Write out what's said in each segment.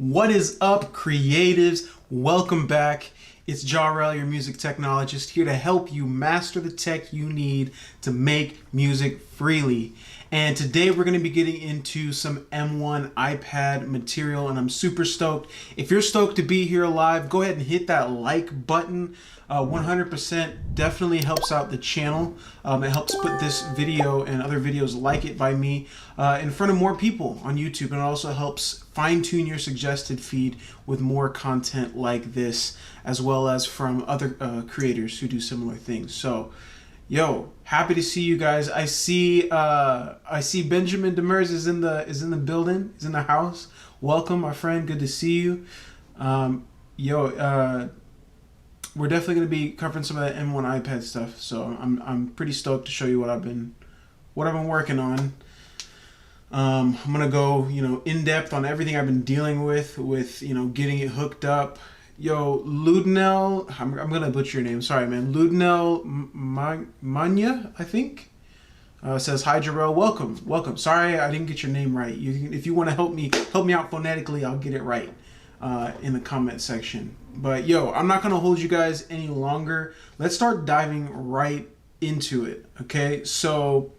What is up, creatives? Welcome back. It's Jahrell, your music technologist, here to help you master the tech you need to make music freely. And today we're going to be getting into some M1 iPad material, and I'm super stoked. If you're stoked to be here live, go ahead and hit that like button. 100% definitely helps out the channel. It helps put this video and other videos like it by me in front of more people on YouTube, and it also helps fine-tune your suggested feed with more content like this, as well as from other creators who do similar things. So, yo, happy to see you guys. I see Benjamin Demers is in the building, is in the house. Welcome, my friend. Good to see you. We're definitely going to be covering some of that M1 iPad stuff, so I'm pretty stoked to show you what I've been working on. I'm gonna go, in depth on everything I've been dealing with, getting it hooked up. Yo, Ludnell, I'm gonna butcher your name. Sorry, man. Ludnell Manya, I think, says, "Hi, Jahrell. Welcome. Sorry, I didn't get your name right. If you want to help me out phonetically, I'll get it right in the comment section. But yo, I'm not gonna hold you guys any longer. Let's start diving right into it. Okay, so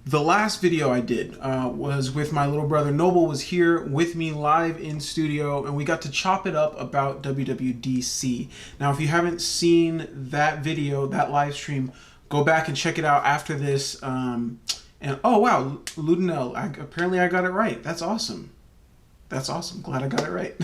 the last video I did was with my little brother. Noble was here with me live in studio, and we got to chop it up about WWDC. Now, if you haven't seen that video, that live stream, go back and check it out after this. And oh wow, Ludnell, apparently I got it right. That's awesome. That's awesome. Glad I got it right.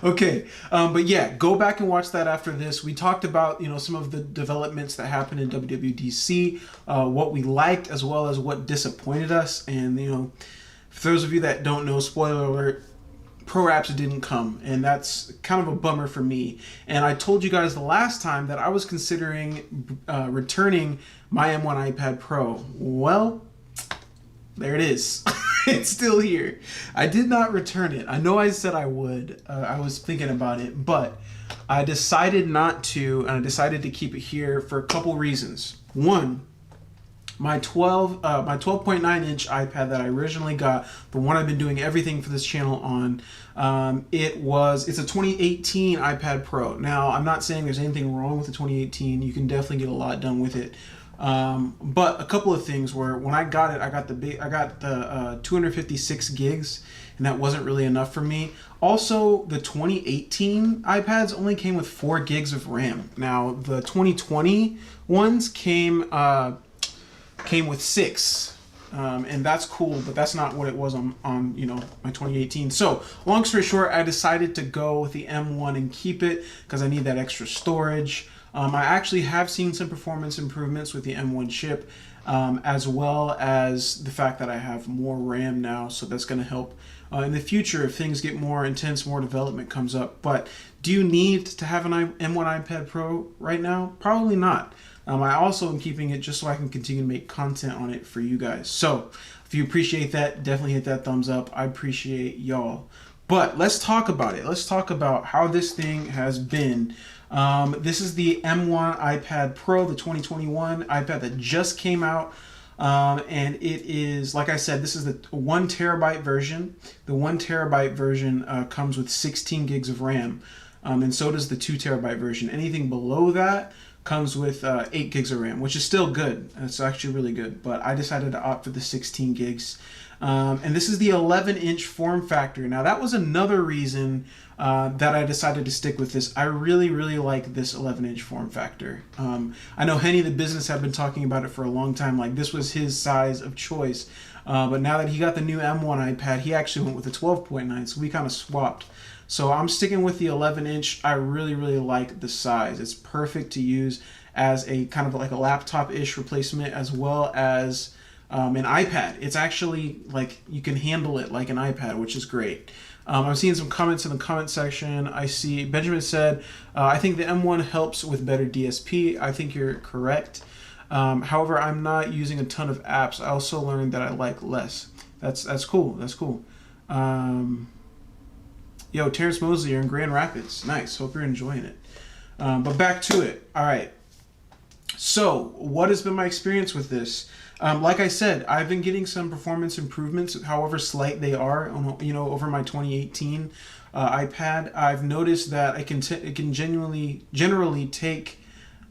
Okay. But yeah, go back and watch that after this. We talked about, some of the developments that happened in WWDC, what we liked as well as what disappointed us. And, for those of you that don't know, spoiler alert, Pro Apps didn't come. And that's kind of a bummer for me. And I told you guys the last time that I was considering returning my M1 iPad Pro. Well, there it is. It's still here. I did not return it. I know I said I would. I was thinking about it, but I decided not to, and I decided to keep it here for a couple reasons. One, my 12.9-inch iPad that I originally got, the one I've been doing everything for this channel on, it's a 2018 iPad Pro. Now, I'm not saying there's anything wrong with the 2018. You can definitely get a lot done with it. But a couple of things were when I got it, I got the 256 gigs, and that wasn't really enough for me. Also, the 2018 iPads only came with 4 gigs of RAM. Now the 2020 ones came with 6. And that's cool, but that's not what it was on my 2018. So long story short, I decided to go with the M1 and keep it because I need that extra storage. I actually have seen some performance improvements with the M1 chip, as well as the fact that I have more RAM now, so that's going to help in the future if things get more intense, more development comes up. But do you need to have an M1 iPad Pro right now? Probably not. I also am keeping it just so I can continue to make content on it for you guys. So if you appreciate that, definitely hit that thumbs up. I appreciate y'all. But let's talk about it. Let's talk about how this thing has been. This is the M1 iPad Pro, the 2021 iPad that just came out. And it is, like I said, this is the 1 terabyte version. The 1 terabyte version comes with 16 gigs of RAM. And so does the 2 terabyte version. Anything below that comes with 8 gigs of RAM, which is still good. It's actually really good, but I decided to opt for the 16 gigs. And this is the 11-inch form factor. Now, that was another reason that I decided to stick with this. I really, really like this 11-inch form factor. I know Henny the Business have been talking about it for a long time. Like, this was his size of choice. But now that he got the new M1 iPad, he actually went with the 12.9, so we kind of swapped. So I'm sticking with the 11-inch. I really, really like the size. It's perfect to use as a kind of like a laptop-ish replacement, as well as an iPad. It's actually like you can handle it like an iPad, which is great. I'm seeing some comments in the comment section. I see Benjamin said, I think the M1 helps with better DSP. I think you're correct. However, I'm not using a ton of apps. I also learned that I like less. That's cool. That's cool. Yo, Terrence Mosley, you're in Grand Rapids. Nice. Hope you're enjoying it. But back to it. All right. So, what has been my experience with this? Like I said, I've been getting some performance improvements, however slight they are, over my 2018 iPad. I've noticed that it can generally take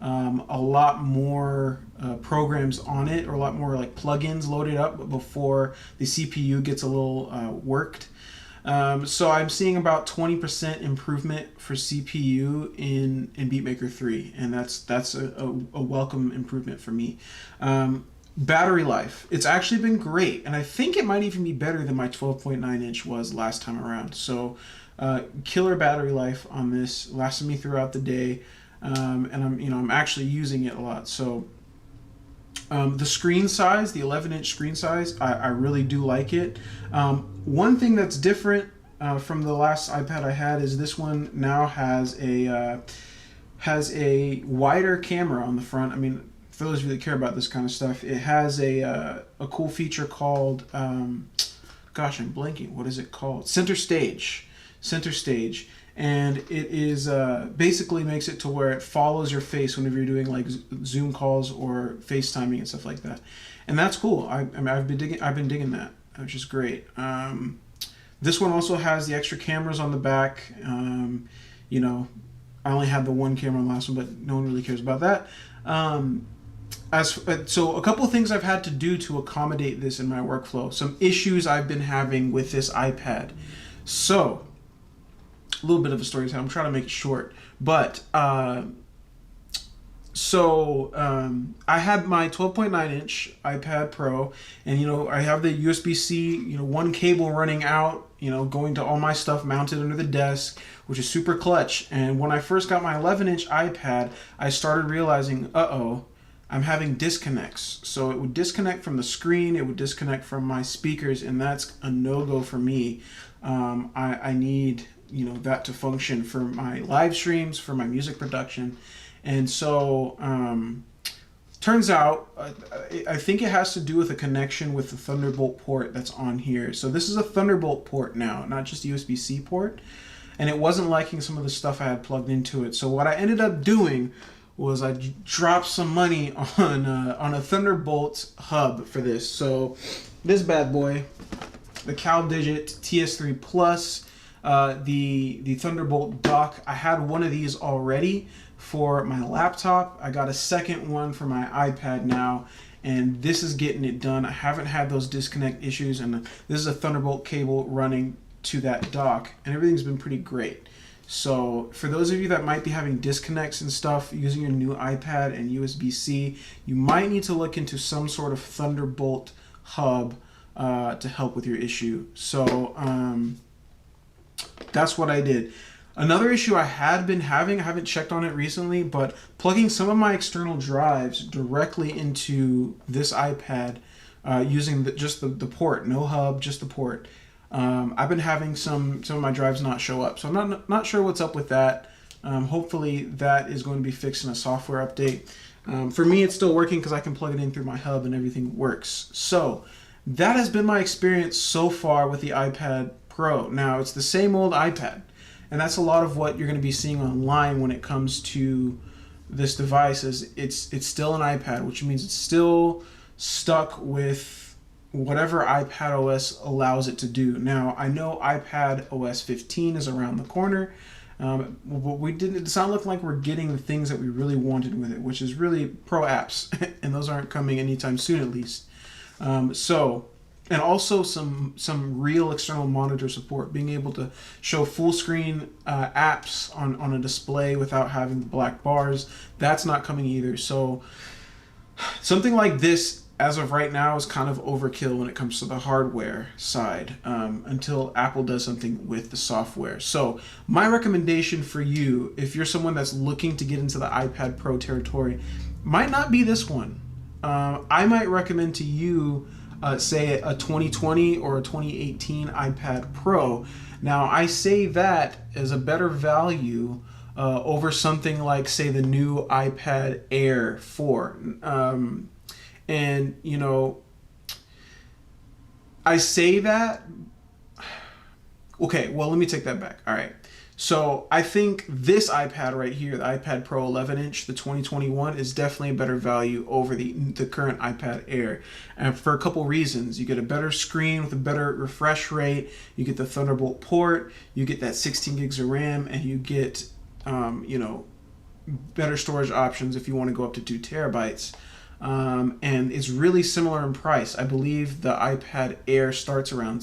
a lot more programs on it, or a lot more like plugins loaded up before the CPU gets a little worked. So I'm seeing about 20% improvement for CPU in Beatmaker 3, and that's a welcome improvement for me. Battery life, it's actually been great, and I think it might even be better than my 12.9 inch was last time around. So killer battery life on this, lasted me throughout the day, and I'm actually using it a lot. So the screen size, the 11-inch screen size, I really do like it. One thing that's different from the last iPad I had is this one now has a wider camera on the front. I mean, for those of you that care about this kind of stuff, it has a cool feature called, gosh, I'm blanking. What is it called? Center Stage. And it is basically makes it to where it follows your face whenever you're doing like Zoom calls or FaceTiming and stuff like that, and that's cool. I've been digging that, which is great. This one also has the extra cameras on the back. I only had the one camera on the last one, but no one really cares about that. So a couple of things I've had to do to accommodate this in my workflow. Some issues I've been having with this iPad. So a little bit of a story time. I'm trying to make it short, but I had my 12.9 inch iPad Pro, and I have the USB-C, one cable running out, going to all my stuff mounted under the desk, which is super clutch. And when I first got my 11-inch iPad, I started realizing, I'm having disconnects. So it would disconnect from the screen, it would disconnect from my speakers, and that's a no-go for me. I need that to function for my live streams, for my music production. And so turns out I think it has to do with a connection with the Thunderbolt port that's on here. So this is a Thunderbolt port now, not just a USB-C port, and it wasn't liking some of the stuff I had plugged into it. So what I ended up doing was I dropped some money on a Thunderbolt hub for this. So this bad boy, the CalDigit TS3 Plus, the Thunderbolt Dock. I had one of these already for my laptop. I got a second one for my iPad now, and this is getting it done. I haven't had those disconnect issues, and this is a Thunderbolt cable running to that dock, and everything's been pretty great. So for those of you that might be having disconnects and stuff using your new iPad and USB-C, you might need to look into some sort of Thunderbolt hub to help with your issue. So that's what I did. Another issue I had been having, I haven't checked on it recently, but plugging some of my external drives directly into this iPad using just the port, no hub, just the port. I've been having some of my drives not show up, so I'm not sure what's up with that. Hopefully that is going to be fixed in a software update. For me, it's still working because I can plug it in through my hub and everything works. So that has been my experience so far with the iPad Pro. Now, it's the same old iPad, and that's a lot of what you're going to be seeing online when it comes to this device. Is it's still an iPad, which means it's still stuck with whatever iPad OS allows it to do. Now, I know iPad OS 15 is around the corner, but it's not looking like we're getting the things that we really wanted with it, which is really pro apps, and those aren't coming anytime soon, at least. And also some real external monitor support, being able to show full screen apps on a display without having the black bars. That's not coming either. So something like this, as of right now, is kind of overkill when it comes to the hardware side until Apple does something with the software. So my recommendation for you, if you're someone that's looking to get into the iPad Pro territory, might not be this one. I might recommend to you, say, a 2020 or a 2018 iPad Pro. Now, I say that as a better value over something like, say, the new iPad Air 4. And, you know, I say that, okay, well, let me take that back. All right. So I think this iPad right here, the iPad Pro 11-inch, the 2021, is definitely a better value over the current iPad Air. And for a couple reasons. You get a better screen with a better refresh rate, you get the Thunderbolt port, you get that 16 gigs of RAM, and you get, you know, better storage options if you want to go up to 2 terabytes. And it's really similar in price. I believe the iPad Air starts around,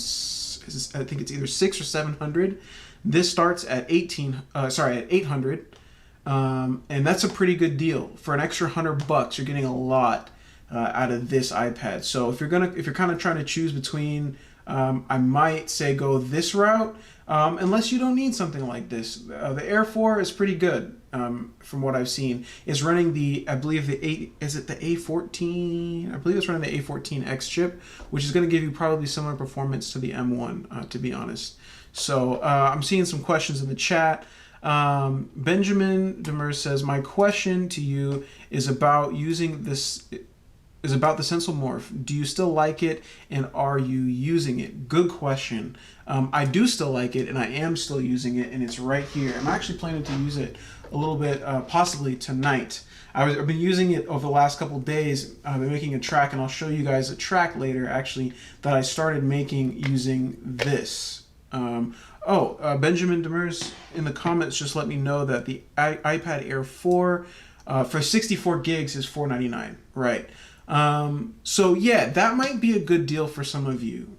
I think it's either 600 or 700. This starts at 800. And that's a pretty good deal. For an extra $100, you're getting a lot out of this iPad. So if you're kind of trying to choose between, I might say go this route, unless you don't need something like this. The Air 4 is pretty good. From what I've seen, is running I believe the A14? I believe it's running the A14X chip, which is going to give you probably similar performance to the M1, to be honest. So I'm seeing some questions in the chat. Benjamin Demers says, my question to you is about using this. Is about the Stencil Morph. Do you still like it, and are you using it? Good question. I do still like it, and I am still using it, and it's right here. I'm actually planning to use it a little bit, possibly tonight. I've been using it over the last couple days. I've been making a track, and I'll show you guys a track later, actually, that I started making using this. Benjamin Demers in the comments just let me know that the iPad Air 4 for 64 gigs is $499, right? So yeah, that might be a good deal for some of you.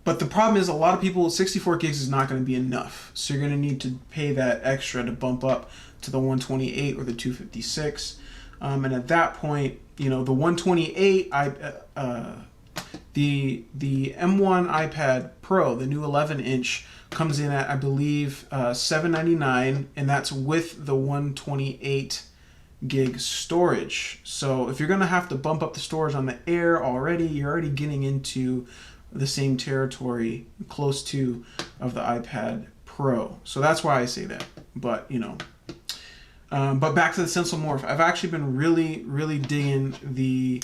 But the problem is a lot of people, 64 gigs is not going to be enough. So you're going to need to pay that extra to bump up to the 128 or the 256. And at that point, you know, the 128, the M1 iPad Pro, the new 11-inch, comes in at, I believe, $799, and that's with the 128 gig storage. So if you're going to have to bump up the storage on the Air already, you're already getting into the same territory, close to, of the iPad Pro. So that's why I say that. But, you know, but back to the Stencil Morph. I've actually been really digging the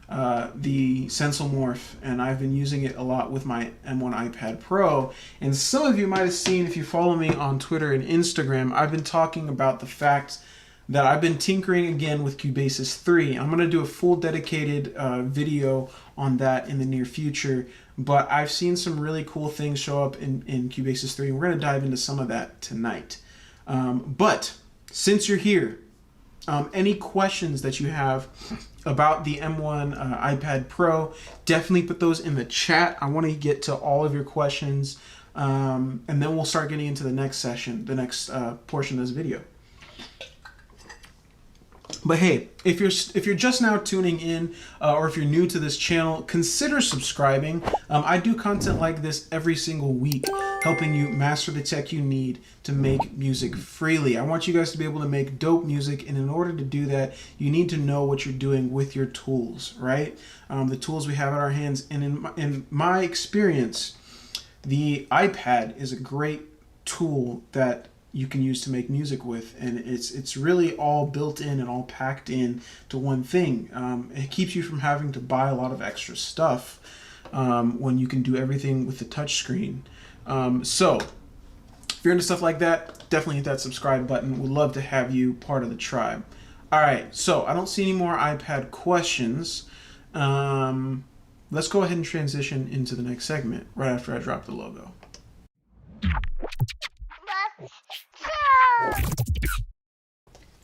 Stencil Morph, and I've been using it a lot with my M1 iPad Pro. And some of you might have seen, if you follow me on Twitter and Instagram, I've been talking about the fact that I've been tinkering again with Cubase 3. I'm going to do a full dedicated video on that in the near future, but I've seen some really cool things show up in Cubase 3, and we're going to dive into some of that tonight. But since you're here, any questions that you have about the M1 iPad Pro, definitely put those in the chat. I want to get to all of your questions, and then we'll start getting into the next session, the next portion of this video. But hey, if you're just now tuning in, or if you're new to this channel, consider subscribing. I do content like this every single week, helping you master the tech you need to make music freely. I want you guys to be able to make dope music, and in order to do that, you need to know what you're doing with your tools, right? The tools we have at our hands, and in my experience, the iPad is a great tool that you can use to make music with, and it's really all built in and all packed in to one thing. It keeps you from having to buy a lot of extra stuff when you can do everything with the touch screen. So if you're into stuff like that, definitely hit that subscribe button. We'd love to have you part of the tribe. All right, so I don't see any more iPad questions. Let's go ahead and transition into the next segment right after I drop the logo.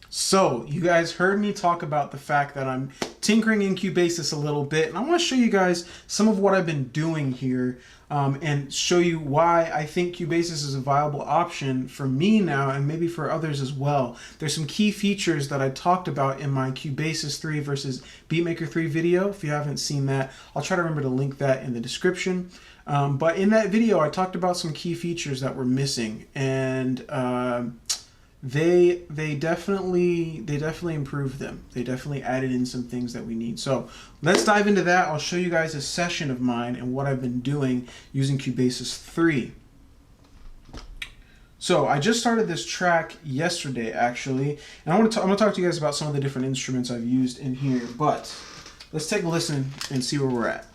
So you guys heard me talk about the fact that I'm tinkering in Cubase a little bit, and I want to show you guys some of what I've been doing here, and show you why I think Cubase is a viable option for me now, and maybe for others as well. There's some key features that I talked about in my Cubase 3 versus Beatmaker 3 video. If you haven't seen that, I'll try to remember to link that in the description. But in that video, I talked about some key features that were missing, and they definitely improved them. They definitely added in some things that we need. So let's dive into that. I'll show you guys a session of mine and what I've been doing using Cubase 3. So I just started this track yesterday, actually, and I'm going to talk to you guys about some of the different instruments I've used in here. But let's take a listen and see where we're at.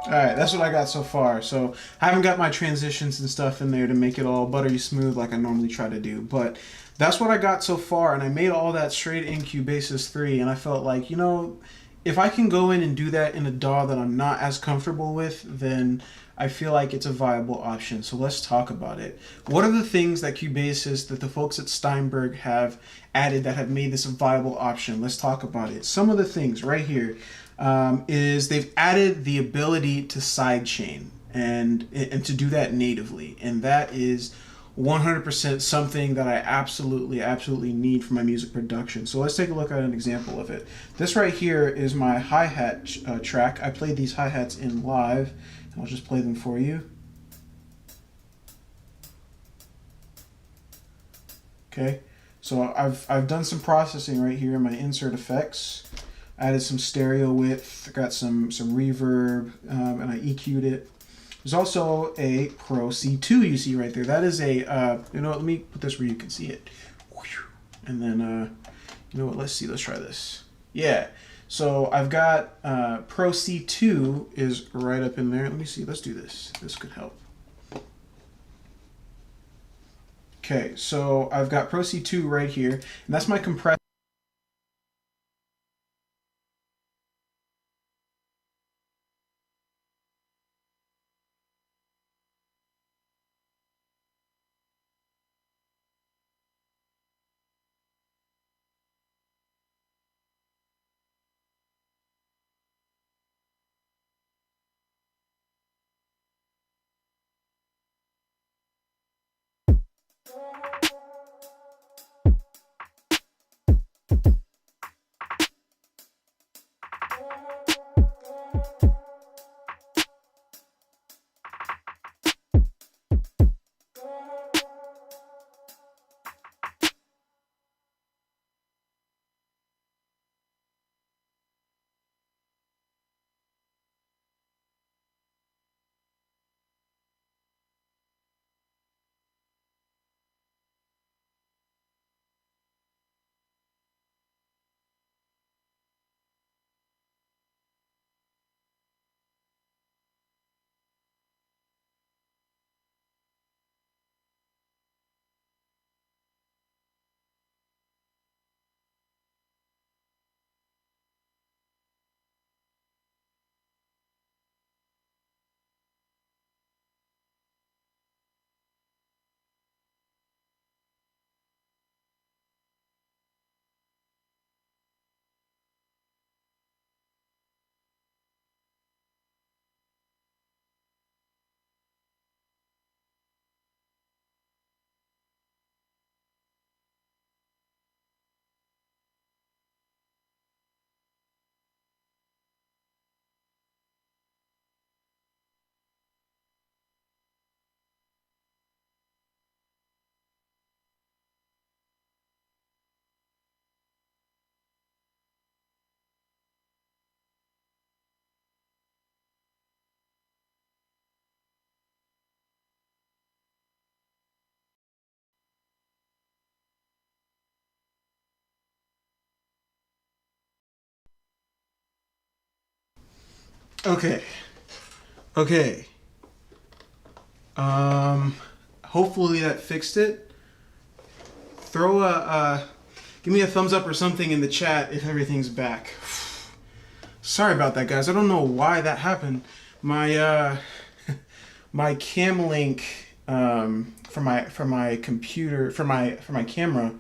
Alright, that's what I got so far. So I haven't got my transitions and stuff in there to make it all buttery smooth like I normally try to do. But that's what I got so far, and I made all that straight in Cubase 3, and I felt like, you know, if I can go in and do that in a DAW that I'm not as comfortable with, then I feel like it's a viable option. So let's talk about it. What are the things that Cubase, that the folks at Steinberg have added that have made this a viable option? Let's talk about it. Some of the things right here is they've added the ability to sidechain and to do that natively, and that is 100% something that I absolutely need for my music production. So let's take a look at an example of it. This right here is my hi-hat track. I played these hi-hats in live, and I'll just play them for you. Okay, so I've done some processing right here in my insert effects. Added some stereo width, got some reverb, and I EQ'd it. There's also a Pro C2 you see right there. That is a, you know what, let me put this where you can see it. And then, you know what, let's see, let's try this. Yeah, so I've got Pro C2 is right up in there. Let me see, let's do this. This could help. Okay, so I've got Pro C2 right here, and that's my compressor. Okay. Okay. Hopefully that fixed it. Throw give me a thumbs up or something in the chat if everything's back. Sorry about that, guys. I don't know why that happened. My my cam link for my computer for my camera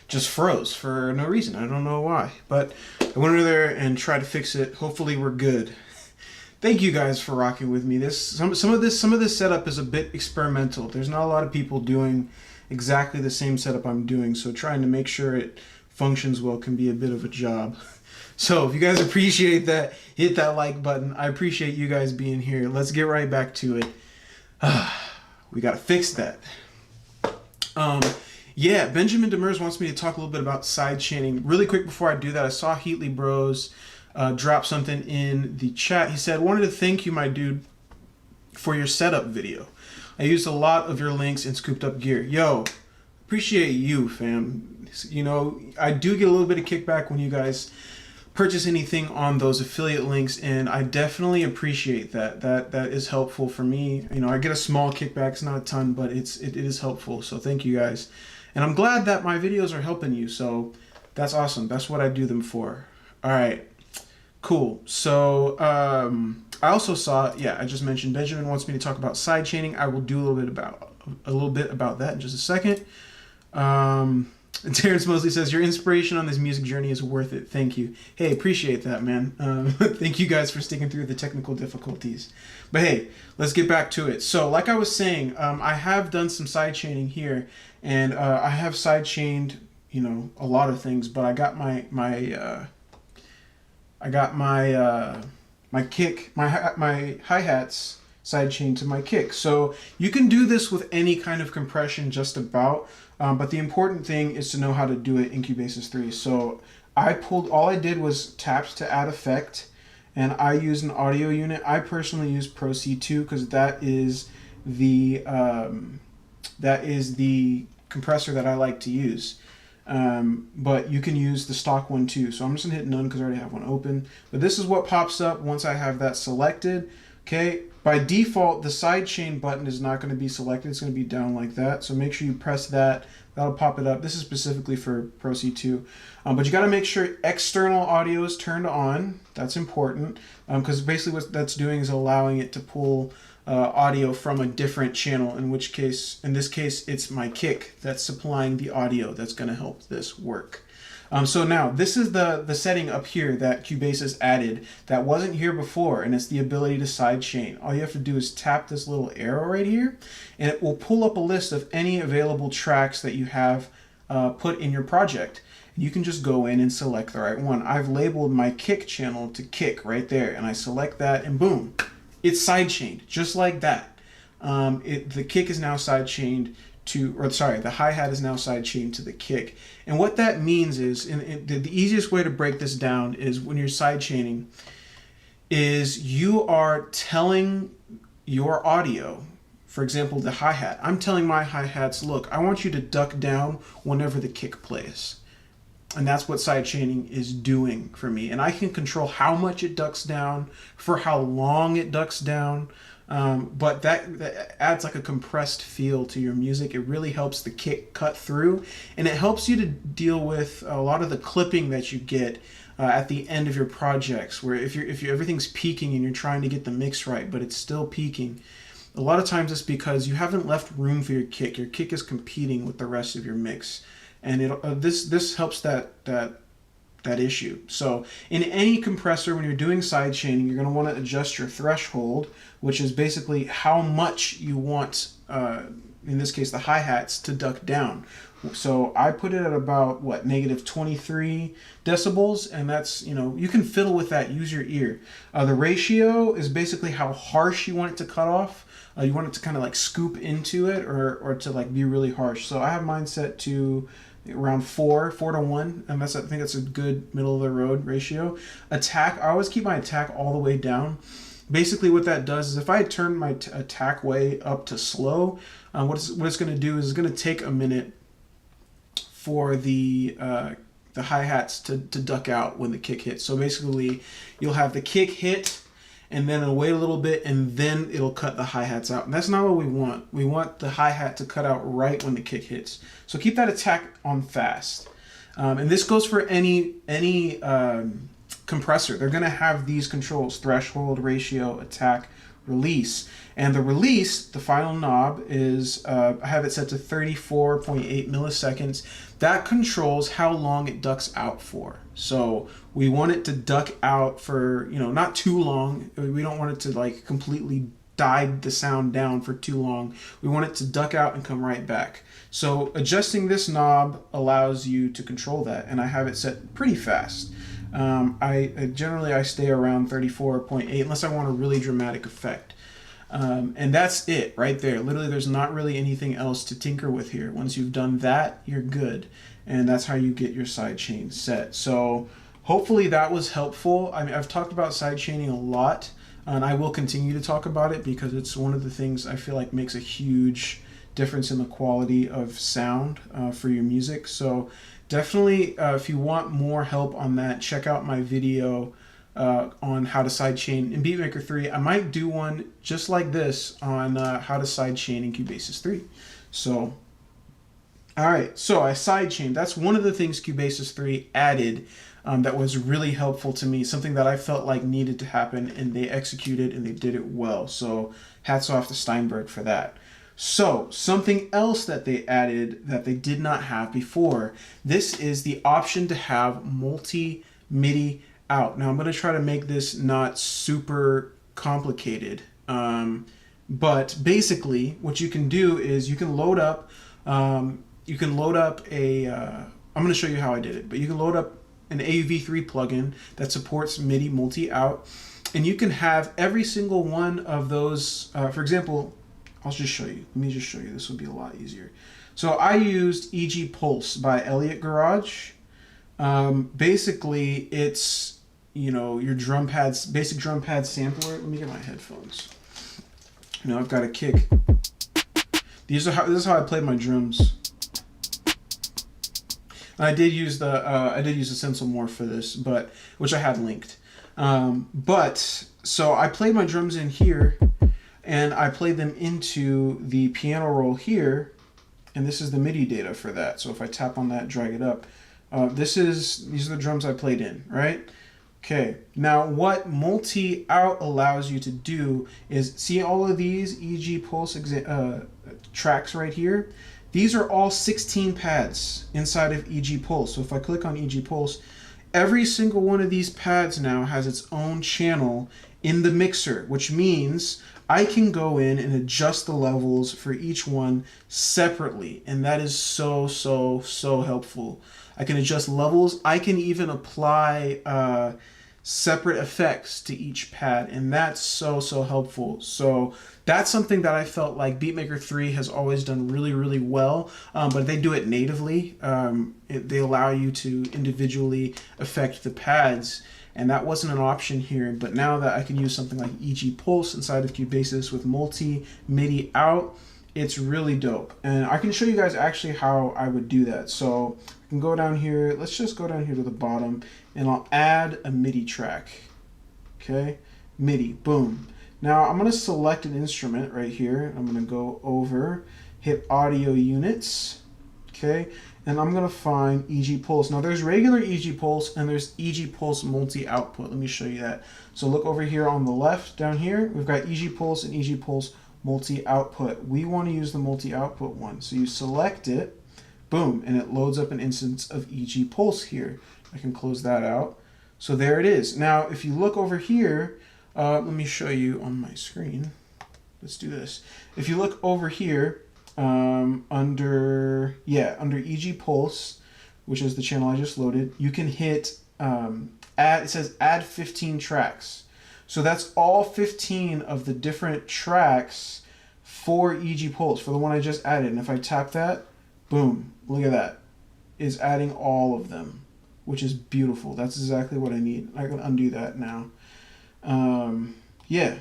just froze for no reason. I don't know why, but I went over there and tried to fix it. Hopefully we're good. Thank you guys for rocking with me. Some of this setup is a bit experimental. There's not a lot of people doing exactly the same setup I'm doing, so trying to make sure it functions well can be a bit of a job. So if you guys appreciate that, hit that like button. I appreciate you guys being here. Let's get right back to it. We gotta fix that. Yeah, Benjamin Demers wants me to talk a little bit about sidechaining. Really quick before I do that, I saw Heatley Bros drop something in the chat. He said, wanted to thank you, my dude, for your setup video. I used a lot of your links and scooped up gear. Yo, appreciate you, fam. You know, I do get a little bit of kickback when you guys purchase anything on those affiliate links, and I definitely appreciate that. That is helpful for me. You know, I get a small kickback, it's not a ton, but it is helpful. So thank you guys. And I'm glad that my videos are helping you. So that's awesome. That's what I do them for. All right. Cool. So I also saw, yeah, I just mentioned Benjamin wants me to talk about sidechaining. I will do a little bit about that in just a second. Terrence Mosley says your inspiration on this music journey is worth it. Thank you. Hey, appreciate that, man. Thank you guys for sticking through the technical difficulties. But hey, let's get back to it. So, like I was saying, I have done some sidechaining here, and I have sidechained, you know, a lot of things. But I got my kick, my hi-hats sidechained to my kick. So you can do this with any kind of compression just about, but the important thing is to know how to do it in Cubase 3. So all I did was tapped to add effect, and I used an audio unit. I personally use Pro C2 because that is the compressor that I like to use. But you can use the stock one too. So I'm just gonna hit none because I already have one open. But this is what pops up once I have that selected. Okay, by default, the sidechain button is not going to be selected. It's going to be down like that. So make sure you press that. That'll pop it up. This is specifically for Pro C2. But you got to make sure external audio is turned on. That's important because basically what that's doing is allowing it to pull audio from a different channel, in this case, it's my kick that's supplying the audio that's going to help this work. So now, this is the setting up here that Cubase has added that wasn't here before, and it's the ability to sidechain. All you have to do is tap this little arrow right here, and it will pull up a list of any available tracks that you have put in your project. You can just go in and select the right one. I've labeled my kick channel to kick right there, and I select that, and boom, it's sidechained, just like that. The kick is now sidechained to, or sorry, the hi-hat is now sidechained to the kick. And what that means is, the easiest way to break this down is when you're sidechaining, is you are telling your audio, for example, the hi-hat, I'm telling my hi-hats, look, I want you to duck down whenever the kick plays. And that's what sidechaining is doing for me. And I can control how much it ducks down, for how long it ducks down. But that adds like a compressed feel to your music. It really helps the kick cut through. And it helps you to deal with a lot of the clipping that you get at the end of your projects, where if everything's peaking and you're trying to get the mix right, but it's still peaking, a lot of times it's because you haven't left room for your kick. Your kick is competing with the rest of your mix. And this helps that issue. So in any compressor, when you're doing sidechaining, you're going to want to adjust your threshold, which is basically how much you want, in this case, the hi-hats to duck down. So I put it at about, what, negative 23 decibels, and that's, you can fiddle with that, use your ear. The ratio is basically how harsh you want it to cut off. You want it to kind of like scoop into it, or to like be really harsh. So I have mine set to around 4 to 1, and I think that's a good middle of the road ratio. Attack, I always keep my attack all the way down. Basically what that does is if I turn my attack way up to slow, what it's going to do is it's going to take a minute for the hi-hats to duck out when the kick hits. So basically you'll have the kick hit, and then it'll wait a little bit, and then it'll cut the hi-hats out. And that's not what we want. We want the hi-hat to cut out right when the kick hits. So keep that attack on fast. And this goes for any compressor. They're going to have these controls: threshold, ratio, attack, release. And the release, the final knob, is I have it set to 34.8 milliseconds. That controls how long it ducks out for. So we want it to duck out for, not too long. We don't want it to like completely die the sound down for too long. We want it to duck out and come right back. So adjusting this knob allows you to control that, and I have it set pretty fast. I generally stay around 34.8 unless I want a really dramatic effect. And that's it right there. Literally, there's not really anything else to tinker with here. Once you've done that, you're good. And that's how you get your sidechain set. So hopefully that was helpful. I mean, I've talked about sidechaining a lot, and I will continue to talk about it because it's one of the things I feel like makes a huge difference in the quality of sound for your music. So definitely, if you want more help on that, check out my video on how to sidechain in Beatmaker 3. I might do one just like this on how to sidechain in Cubase 3. So, alright, so I sidechained. That's one of the things Cubase 3 added that was really helpful to me, something that I felt like needed to happen, and they executed and they did it well. So hats off to Steinberg for that. So something else that they added that they did not have before, this is the option to have multi-MIDI out. Now I'm going to try to make this not super complicated, but basically what you can do is you can load up I'm going to show you how I did it, but you can load up an AV3 plugin that supports MIDI multi-out, and you can have every single one of those, for example, I'll just show you. Let me just show you. This will be a lot easier. So I used EG Pulse by Elliott Garage. Basically, it's, your drum pads, basic drum pad sampler. Let me get my headphones. I've got a kick. This is how I played my drums. I did use the Stencil Morph for this, which I had linked. So I played my drums in here, and I played them into the piano roll here, and this is the MIDI data for that. So if I tap on that, drag it up, these are the drums I played in, right? Okay, now what multi-out allows you to do is, see all of these EG Pulse tracks right here? These are all 16 pads inside of EG Pulse. So if I click on EG Pulse, every single one of these pads now has its own channel in the mixer, which means I can go in and adjust the levels for each one separately, and that is so helpful. I can adjust levels. I can even apply separate effects to each pad, and that's so helpful. So that's something that I felt like Beatmaker 3 has always done really well, but they do it natively. They allow you to individually affect the pads, and that wasn't an option here. But now that I can use something like EG Pulse inside of Cubasis with multi MIDI out, it's really dope. And I can show you guys actually how I would do that. So I can go down here, let's just go down here to the bottom, and I'll add a MIDI track. Okay, MIDI, boom. Now I'm gonna select an instrument right here. I'm gonna go over, hit audio units, okay, and I'm gonna find EG Pulse. Now there's regular EG Pulse and there's EG Pulse multi-output. Let me show you that. So look over here on the left down here, we've got EG Pulse and EG Pulse multi-output. We want to use the multi-output one. So you select it, boom, and it loads up an instance of EG Pulse here. I can close that out. So there it is. Now if you look over here, let me show you on my screen. Let's do this. If you look over here, under EG Pulse, which is the channel I just loaded, you can hit add. It says add 15 tracks. So that's all 15 of the different tracks for EG Pulse, for the one I just added. And if I tap that, boom, look at that. It's adding all of them, which is beautiful. That's exactly what I need. I can undo that now. Yeah.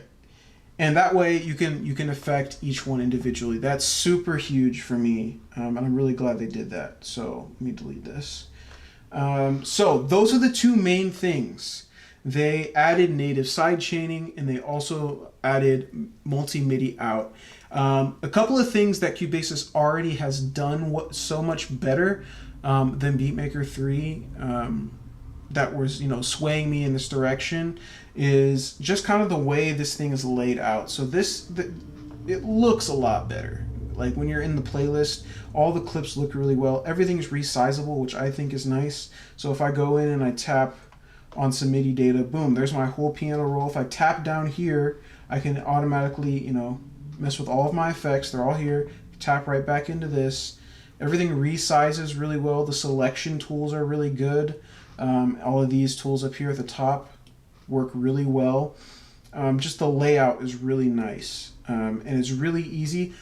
And that way you can affect each one individually. That's super huge for me. And I'm really glad they did that. So let me delete this. So those are the two main things. They added native sidechaining, and they also added multi-MIDI out. A couple of things that Cubasis already has done so much better than Beatmaker 3 that was, swaying me in this direction is just kind of the way this thing is laid out. So it looks a lot better. Like when you're in the playlist, all the clips look really well. Everything's resizable, which I think is nice. So if I go in and I tap on some MIDI data, boom, there's my whole piano roll. If I tap down here, I can automatically, mess with all of my effects. They're all here. Tap right back into this. Everything resizes really well. The selection tools are really good. All of these tools up here at the top work really well. Just the layout is really nice. And it's really easy.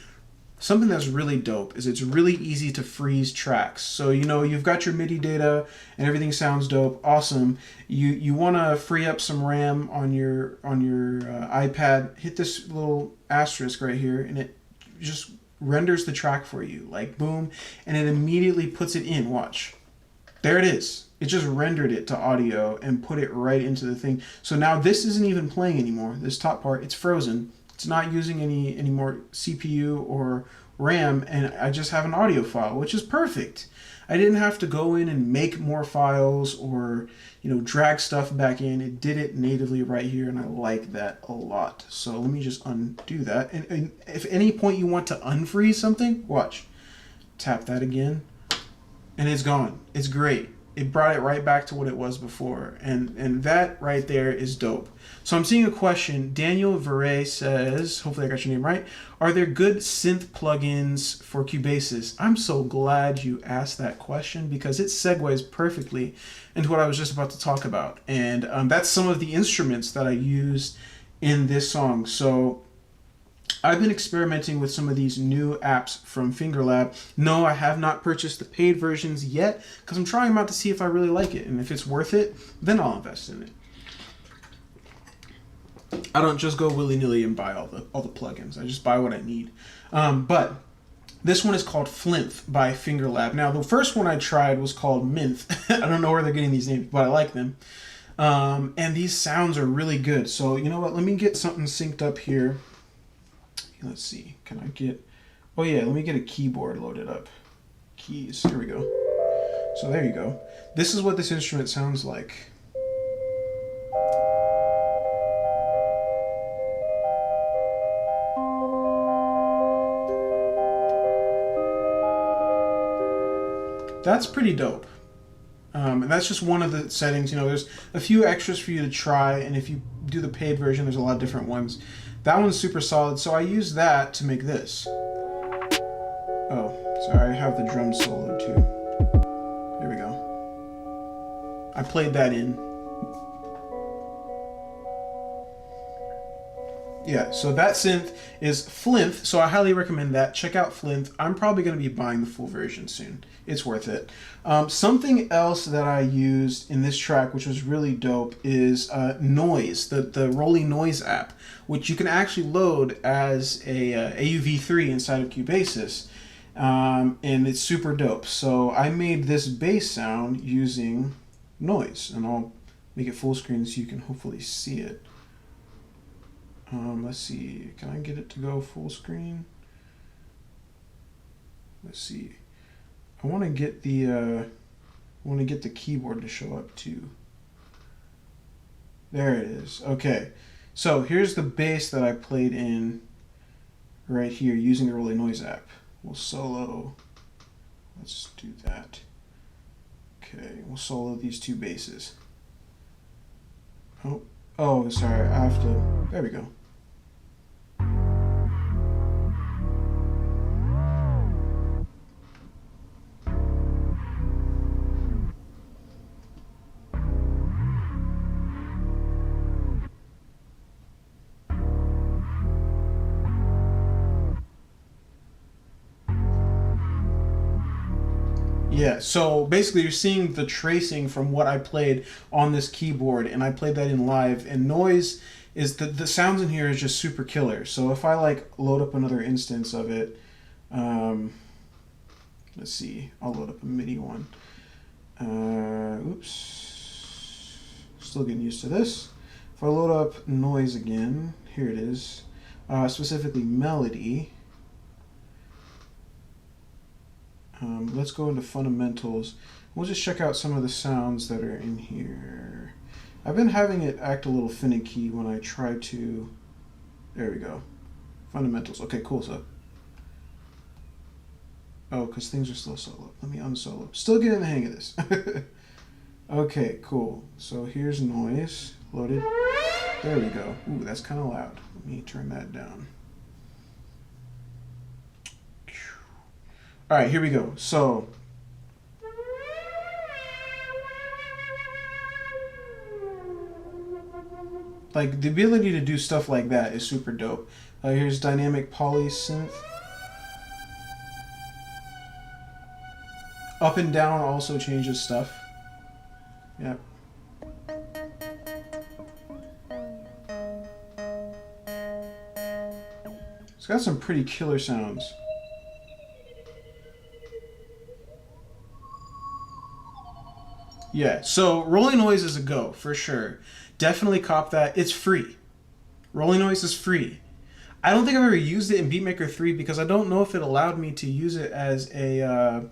Something that's really dope is it's really easy to freeze tracks. So, you've got your MIDI data and everything sounds dope, awesome. You want to free up some RAM on your iPad, hit this little asterisk right here, and it just renders the track for you, like boom, and it immediately puts it in. Watch. There it is. It just rendered it to audio and put it right into the thing. So now this isn't even playing anymore. This top part, it's frozen. It's not using any more CPU or RAM, and I just have an audio file, which is perfect. I didn't have to go in and make more files or drag stuff back in. It did it natively right here, and I like that a lot. So let me just undo that. And if at any point you want to unfreeze something, watch. Tap that again, and it's gone. It's great. It brought it right back to what it was before, and that right there is dope. So I'm seeing a question. Daniel Verre says, hopefully I got your name right, are there good synth plugins for Cubasis? I'm so glad you asked that question because it segues perfectly into what I was just about to talk about. And that's some of the instruments that I used in this song. So I've been experimenting with some of these new apps from FingerLab. No, I have not purchased the paid versions yet because I'm trying them out to see if I really like it. And if it's worth it, then I'll invest in it. I don't just go willy-nilly and buy all the plugins. I just buy what I need. But this one is called Flint by FingerLab. Now, the first one I tried was called Mint. I don't know where they're getting these names, but I like them. And these sounds are really good. So, you know what? Let me get something synced up here. Let's see. Can I get... Oh, yeah. Let me get a keyboard loaded up. Keys. Here we go. So there you go. This is what this instrument sounds like. That's pretty dope. And that's just one of the settings. There's a few extras for you to try, and if you do the paid version, there's a lot of different ones. That one's super solid, so I use that to make this. Oh, sorry, I have the drum solo too. Here we go. I played that in. Yeah, so that synth is Flint, so I highly recommend that. Check out Flint. I'm probably going to be buying the full version soon. It's worth it. Something else that I used in this track, which was really dope, is Noise, the Rolling Noise app, which you can actually load as a AUV3 inside of Cubase, and it's super dope. So I made this bass sound using Noise, and I'll make it full screen so you can hopefully see it. Let's see, can I get it to go full screen? Let's see. I want to get the keyboard to show up too. There it is. Okay. So here's the bass that I played in right here using the Rolling Noise app. We'll solo. Let's do that. Okay, we'll solo these two basses. Oh, sorry, I have to, there we go. Yeah, so basically you're seeing the tracing from what I played on this keyboard, and I played that in live, and Noise is, the sounds in here is just super killer. So if I like load up another instance of it, let's see, I'll load up a MIDI one. Oops, still getting used to this. If I load up Noise again, here it is, specifically Melody. Let's go into fundamentals. We'll just check out some of the sounds that are in here. I've been having it act a little finicky when I try to... There we go. Fundamentals. Okay, cool. So, oh, because things are still solo. Let me unsolo. Still getting the hang of this. Okay, cool. So here's Noise. Loaded. There we go. Ooh, that's kind of loud. Let me turn that down. All right, here we go. So, like, the ability to do stuff like that is super dope. Here's dynamic poly synth. Up and down also changes stuff. Yep. It's got some pretty killer sounds. Yeah, so Rolling Noise is a go, for sure. Definitely cop that. It's free. Rolling Noise is free. I don't think I've ever used it in Beatmaker 3 because I don't know if it allowed me to use it as a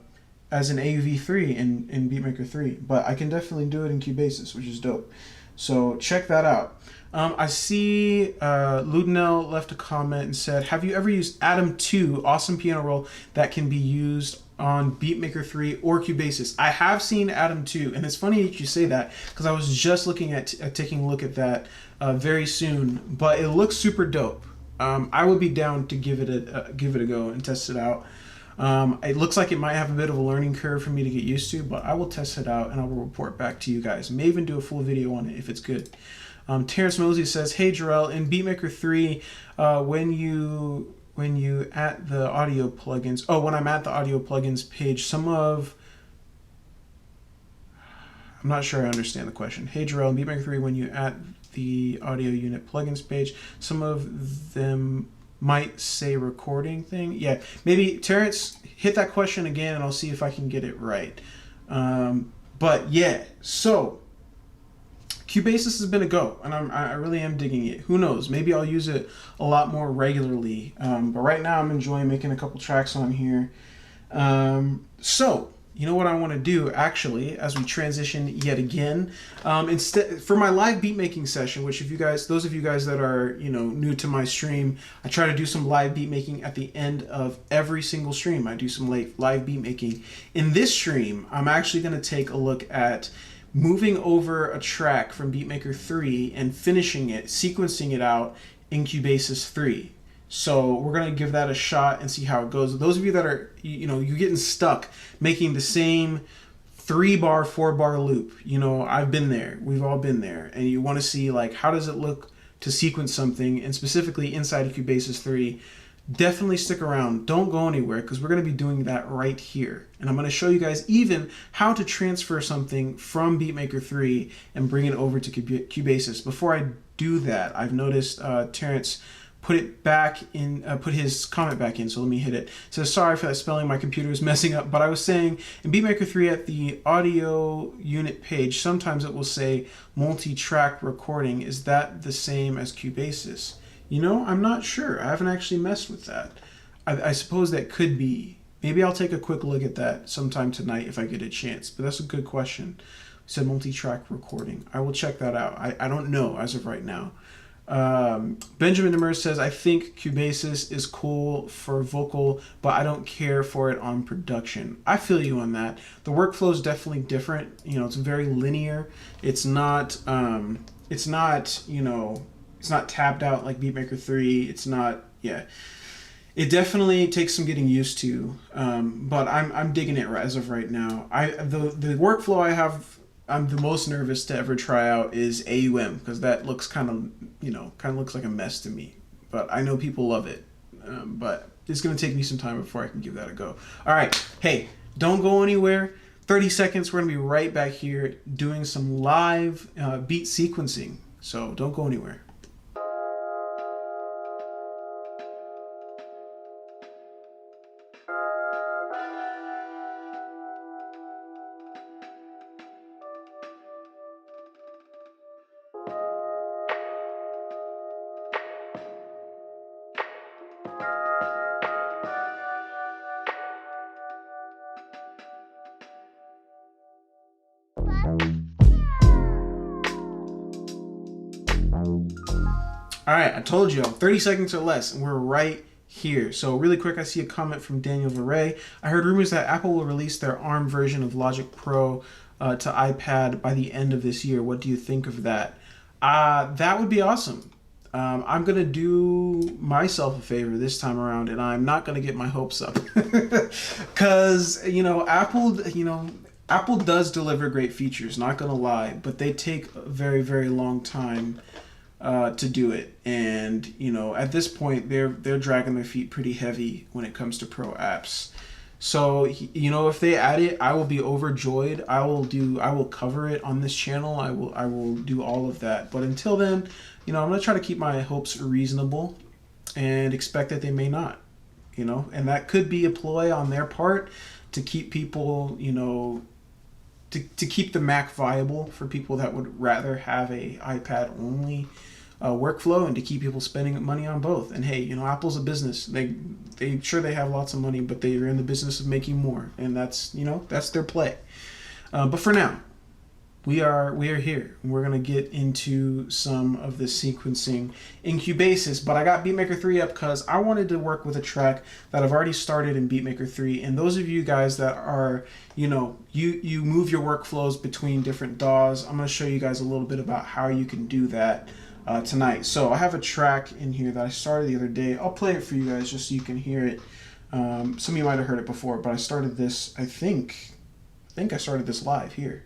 as an AUV3 in Beatmaker 3, but I can definitely do it in Cubase, which is dope. So check that out. I see Ludnell left a comment and said, have you ever used Atom 2, awesome piano roll that can be used on Beatmaker 3 or Cubase? I have seen Atom 2, and it's funny that you say that because I was just looking at taking a look at that very soon, but it looks super dope. I would be down to give it a go and test it out. It looks like it might have a bit of a learning curve for me to get used to, but I will test it out and I will report back to you guys. May even do a full video on it if it's good. Terrence Mosey says, hey Jahrell, in Beatmaker 3, when you at the audio plugins, when I'm at the audio plugins page, I'm not sure I understand the question. Hey Jahrell, in Beatmaker 3, when you at the audio unit plugins page, some of them might say recording thing. Yeah, maybe Terrence, hit that question again and I'll see if I can get it right. But yeah, so Cubase has been a go, and I really am digging it. Who knows? Maybe I'll use it a lot more regularly. But right now I'm enjoying making a couple tracks on here. So, you know what I want to do, actually, as we transition yet again? Instead, for my live beat making session, which if you guys, those of you guys that are, new to my stream, I try to do some live beat making at the end of every single stream. I do some live beat making. In this stream, I'm actually going to take a look at moving over a track from Beatmaker 3 and finishing it, sequencing it out in Cubase 3. So we're going to give that a shot and see how it goes. Those of you that are, you're getting stuck making the same 3-bar, 4-bar loop. You know, I've been there. We've all been there. And you want to see, like, how does it look to sequence something, and specifically inside of Cubase 3. Definitely stick around. Don't go anywhere, because we're going to be doing that right here. And I'm going to show you guys even how to transfer something from Beatmaker 3 and bring it over to Cubase. Before I do that, I've noticed Terrence put it back in, put his comment back in, so let me hit it. It says, sorry for that spelling, my computer is messing up, but I was saying in Beatmaker 3 at the audio unit page, sometimes it will say multi-track recording. Is that the same as Cubase? You know, I'm not sure. I haven't actually messed with that. I suppose that could be. Maybe I'll take a quick look at that sometime tonight if I get a chance, but that's a good question. It said multi-track recording. I will check that out. I don't know as of right now. Benjamin Demers says, I think Cubase is cool for vocal, but I don't care for it on production. I feel you on that. The workflow is definitely different. You know, it's very linear. It's not, you know, it's not tabbed out like Beatmaker 3. It's not, yeah. It definitely takes some getting used to, but I'm digging it as of right now. The workflow I have, I'm the most nervous to ever try out is AUM, because that looks kind of, you know, looks like a mess to me. But I know people love it. But it's going to take me some time before I can give that a go. All right. Hey, don't go anywhere. 30 seconds. We're going to be right back here doing some live beat sequencing. So don't go anywhere. All right, I told you, 30 seconds or less, and we're right here. So really quick, I see a comment from Daniel Jahrell. I heard rumors that Apple will release their ARM version of Logic Pro to iPad by the end of this year. What do you think of that? That would be awesome. I'm going to do myself a favor this time around, and I'm not going to get my hopes up. Because, you know, Apple does deliver great features, not going to lie, but they take a very, very long time to do it. And, you know, at this point, they're dragging their feet pretty heavy when it comes to pro apps. So, you know, if they add it, I will be overjoyed. I will cover it on this channel. I will do all of that. But until then, you know, I'm going to try to keep my hopes reasonable and expect that they may not, you know, and that could be a ploy on their part to keep people, you know, to keep the Mac viable for people that would rather have a iPad only workflow, and to keep people spending money on both. And hey, you know, Apple's a business. They sure they have lots of money, but they are in the business of making more, and that's, you know, that's their play. But for now, we are here, and we're gonna get into some of the sequencing in Cubase. But I got Beatmaker 3 up because I wanted to work with a track that I've already started in Beatmaker 3. And those of you guys that are, you know, you move your workflows between different DAWs, I'm gonna show you guys a little bit about how you can do that tonight. So I have a track in here that I started the other day. I'll play it for you guys just so you can hear it. Some of you might have heard it before, but I started this, I think I started this live here.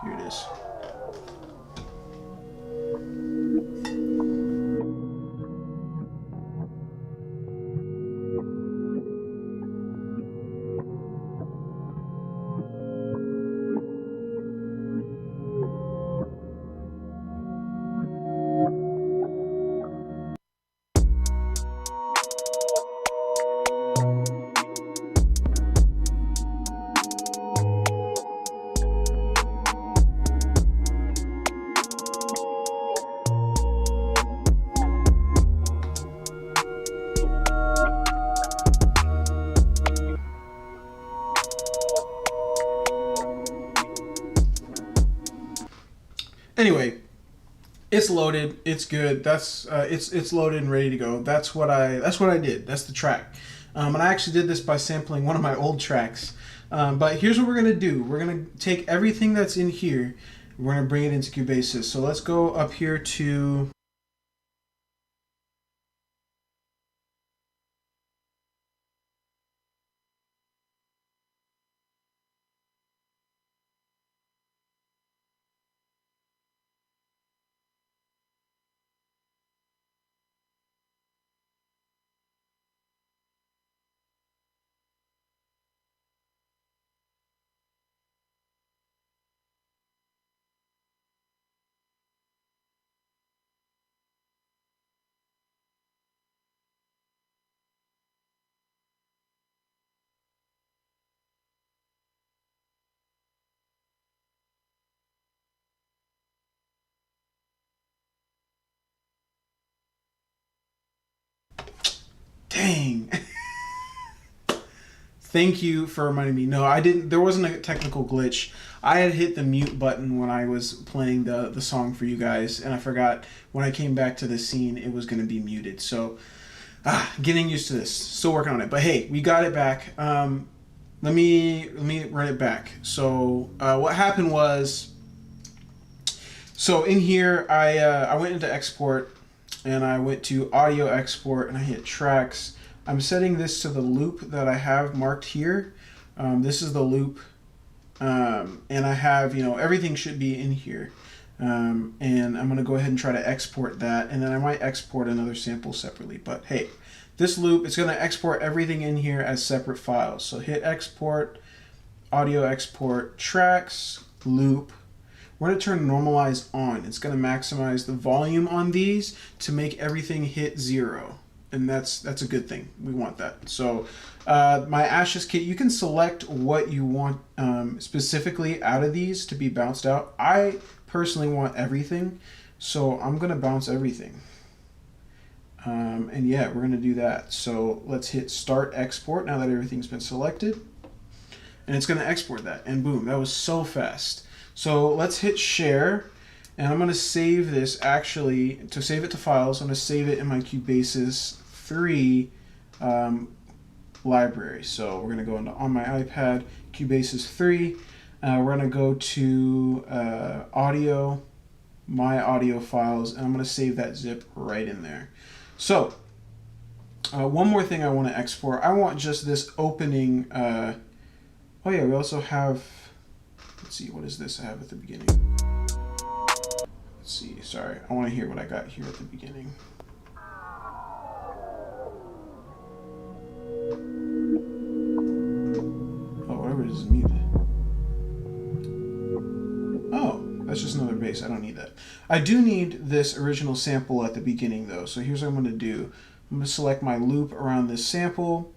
Here it is. Anyway, it's loaded. It's good. That's it's loaded and ready to go. That's what I did. That's the track. And I actually did this by sampling one of my old tracks. But here's what we're gonna do. We're gonna take everything that's in here. We're gonna bring it into Cubase. So let's go up here to Dang. Thank you for reminding me. No, I didn't. There wasn't a technical glitch. I had hit the mute button when I was playing the song for you guys, and I forgot when I came back to the scene it was going to be muted. So, getting used to this. Still working on it. But hey, we got it back. Let me run it back. So, what happened was, so in here I went into export, and I went to audio export, and I hit tracks. I'm setting this to the loop that I have marked here. This is the loop, and I have, everything should be in here. And I'm going to go ahead and try to export that, and then I might export another sample separately. But hey, this loop, it's going to export everything in here as separate files. So hit export, audio export, tracks, loop. We're going to turn normalize on. It's going to maximize the volume on these to make everything hit 0. And that's a good thing. We want that. So my Ashes kit, you can select what you want specifically out of these to be bounced out. I personally want everything, so I'm going to bounce everything. And yeah, we're going to do that. So let's hit start export now that everything's been selected. And it's going to export that. And boom, that was so fast. So let's hit share. And I'm going to save this, actually, to save it to files, I'm going to save it in my Cubase 3 library. So we're going to go into on my iPad, Cubase 3. We're going to go to audio, my audio files, and I'm going to save that zip right in there. So one more thing I want to export. I want just this opening. Oh yeah, we also have, let's see, what is this I have at the beginning? Let's see, sorry, I want to hear what I got here at the beginning. Oh, whatever it is muted. Oh, that's just another bass. I don't need that. I do need this original sample at the beginning though, so here's what I'm going to do. I'm going to select my loop around this sample,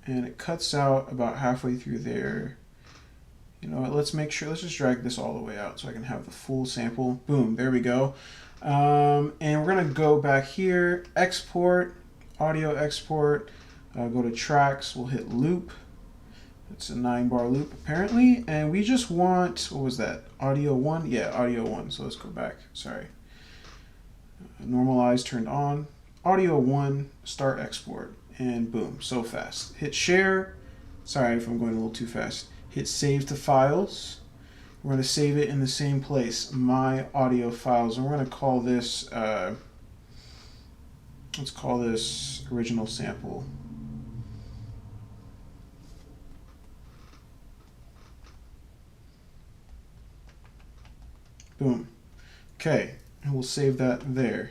and it cuts out about halfway through there. You know what, let's make sure, let's just drag this all the way out so I can have the full sample. Boom, there we go. And we're going to go back here, export, audio export, go to tracks, we'll hit loop. It's a 9-bar loop apparently, and we just want, what was that, audio 1? Yeah, audio 1, so let's go back, sorry. Normalize turned on, audio 1, start export, and boom, so fast. Hit share, sorry if I'm going a little too fast. Hit save to files. We're going to save it in the same place, my audio files, and we're going to call this, let's call this original sample. Boom. Okay, and we'll save that there.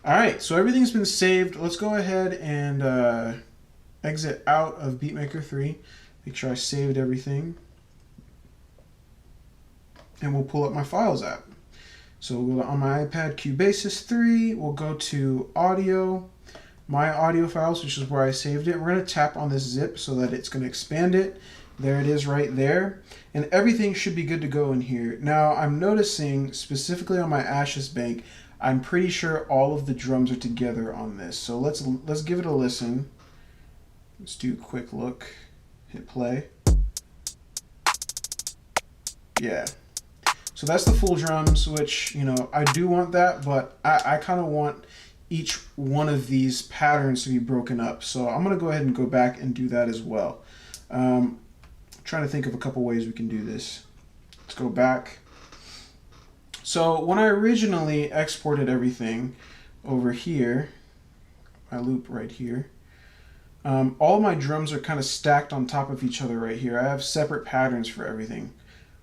All right, so everything's been saved. Let's go ahead and exit out of Beatmaker 3. Make sure I saved everything. And we'll pull up my Files app. So we'll go on my iPad, Cubase 3. We'll go to Audio, My Audio Files, which is where I saved it. We're going to tap on this zip so that it's going to expand it. There it is right there. And everything should be good to go in here. Now, I'm noticing, specifically on my Ashes bank, I'm pretty sure all of the drums are together on this. So let's give it a listen. Let's do a quick look. Hit play. Yeah. So that's the full drums, which, you know, I do want that, but I kind of want each one of these patterns to be broken up. So I'm going to go ahead and go back and do that as well. Trying to think of a couple ways we can do this. Let's go back. So when I originally exported everything over here, my loop right here, all my drums are kind of stacked on top of each other right here. I have separate patterns for everything,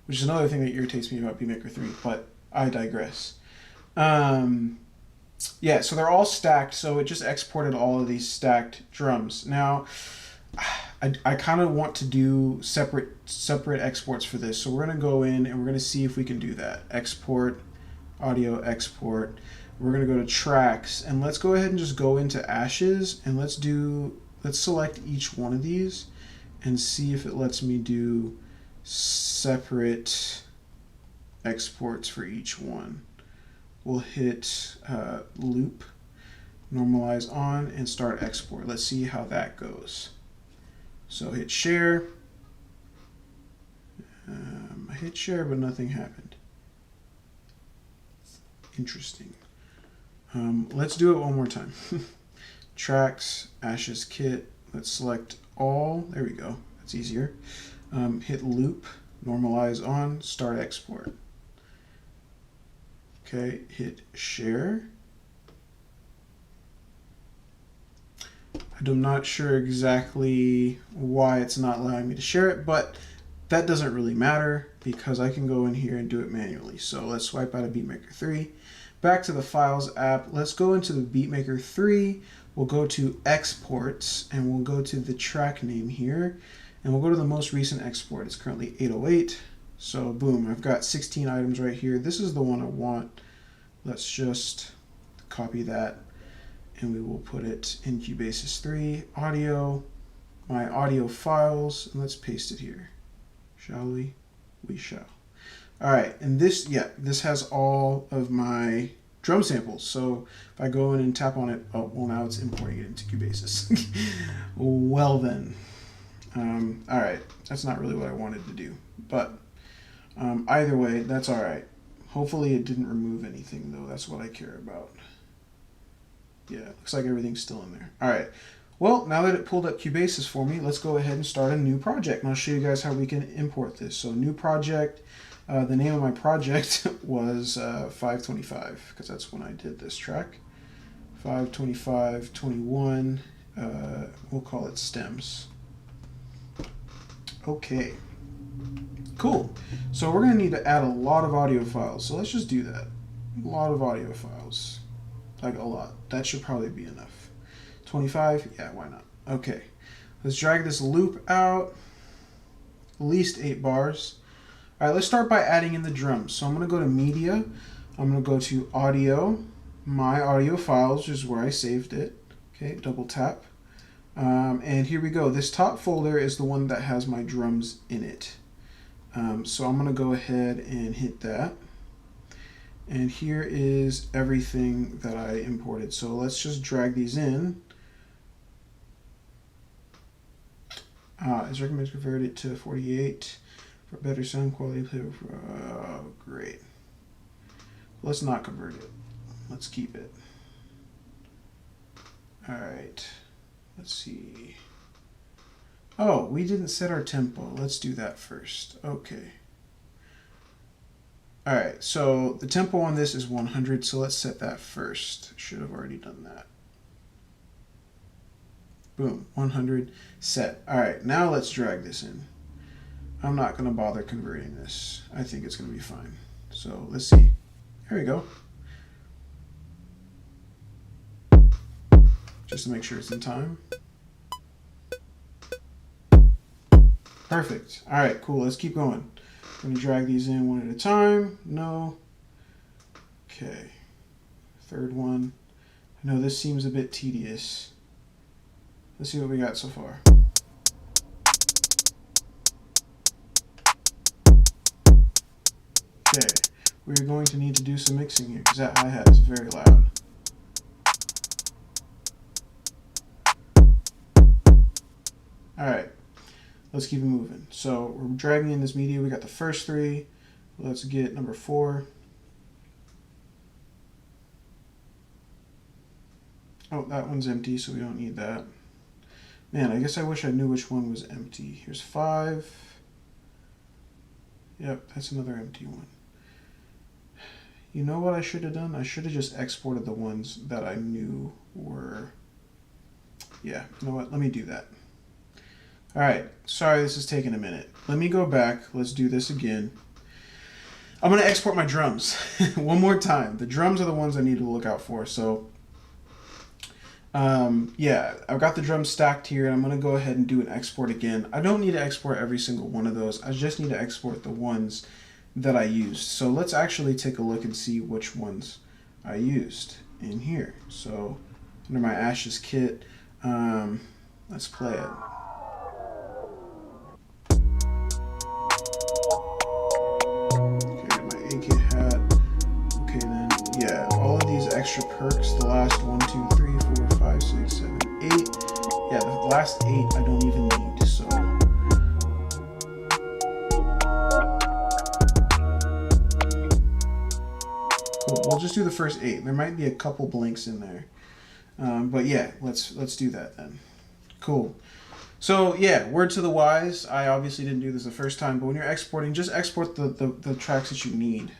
which is another thing that irritates me about Beatmaker 3, but I digress. Yeah, so they're all stacked, so it just exported all of these stacked drums. Now, I kind of want to do separate exports for this, so we're going to go in and we're going to see if we can do that. Export, audio export. We're going to go to tracks, and let's go ahead and just go into Ashes, and let's select each one of these and see if it lets me do separate exports for each one. We'll hit loop, normalize on, and start export. Let's see how that goes. So hit share. I hit share, but nothing happened. Interesting. Let's do it one more time. Tracks, Ashes Kit. Let's select all. There we go. That's easier. Hit loop, normalize on, start export. Okay, hit share. I'm not sure exactly why it's not allowing me to share it, but that doesn't really matter because I can go in here and do it manually. So let's swipe out of Beatmaker 3. Back to the Files app. Let's go into the Beatmaker 3. We'll go to Exports, and we'll go to the track name here. And we'll go to the most recent export. It's currently 808. So boom, I've got 16 items right here. This is the one I want. Let's just copy that, and we will put it in Cubase 3. Audio, my audio files, and let's paste it here. Shall we? We shall. All right, and this, yeah, this has all of my drum samples. So if I go in and tap on it, oh, well, now it's importing it into Cubase. Well then. All right, that's not really what I wanted to do, but either way, that's all right. Hopefully it didn't remove anything, though. That's what I care about. Yeah, looks like everything's still in there. All right. Well, now that it pulled up Cubase for me, let's go ahead and start a new project. And I'll show you guys how we can import this. So new project. The name of my project was 525, because that's when I did this track. 525, 21. We'll call it stems. Okay. Cool. So we're going to need to add a lot of audio files. So let's just do that. A lot of audio files. Like a lot. That should probably be enough. 25? Yeah, why not? Okay. Let's drag this loop out. At least 8 bars. All right, let's start by adding in the drums. So I'm going to go to Media. I'm going to go to Audio. My audio files, which is where I saved it. Okay, double tap. And here we go. This top folder is the one that has my drums in it. So I'm going to go ahead and hit that. And here is everything that I imported. So let's just drag these in. It's recommended to convert it to 48 for better sound quality. Oh, great. Let's not convert it. Let's keep it. All right. Let's see. Oh, we didn't set our tempo. Let's do that first. Okay. All right, so the tempo on this is 100, so let's set that first. Should have already done that. Boom, 100, set. All right, now let's drag this in. I'm not going to bother converting this. I think it's going to be fine. So let's see. Here we go. Just to make sure it's in time. Perfect. All right, cool. Let's keep going. I'm going to drag these in one at a time. No. Okay. Third one. I know this seems a bit tedious. Let's see what we got so far. Okay. We're going to need to do some mixing here because that hi-hat is very loud. All right. Let's keep it moving. So we're dragging in this media. We got the first 3. Let's get number 4. Oh, that one's empty, so we don't need that. Man, I guess I wish I knew which one was empty. Here's 5. Yep, that's another empty one. You know what I should have done? I should have just exported the ones that I knew were... Yeah, you know what? Let me do that. All right, sorry this is taking a minute. Let me go back. Let's do this again. I'm going to export my drums one more time. The drums are the ones I need to look out for. So, yeah, I've got the drums stacked here, and I'm going to go ahead and do an export again. I don't need to export every single one of those. I just need to export the ones that I used. So let's actually take a look and see which ones I used in here. So under my Ashes kit, let's play it. extra perks. The last 1, 2, 3, 4, 5, 6, 7, 8. Yeah, the last 8 I don't even need, so. Cool, we'll just do the first 8. There might be a couple blanks in there. But yeah, let's do that then. Cool. So yeah, word to the wise, I obviously didn't do this the first time, but when you're exporting, just export the tracks that you need.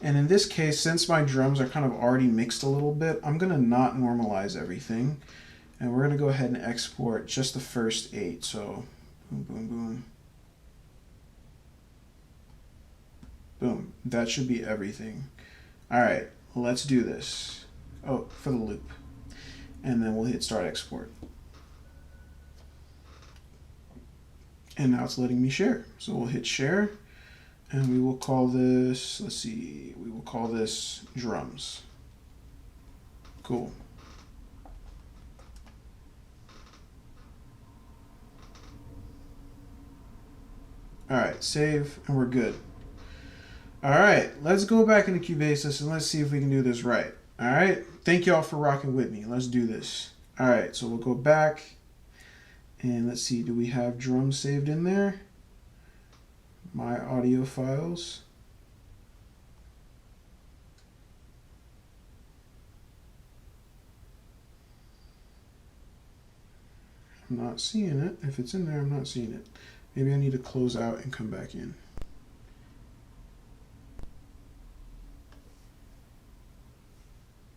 And in this case, since my drums are kind of already mixed a little bit, I'm going to not normalize everything. And we're going to go ahead and export just the first 8. So boom, boom, boom. Boom. That should be everything. All right, let's do this. Oh, for the loop. And then we'll hit start export. And now it's letting me share. So we'll hit share. And we will call this, let's see, we will call this drums. Cool. All right, save, and we're good. All right, let's go back into Cubase and let's see if we can do this right. All right, thank y'all for rocking with me. Let's do this. All right, so we'll go back and let's see, do we have drums saved in there? My audio files. I'm not seeing it. If it's in there, I'm not seeing it. Maybe I need to close out and come back in.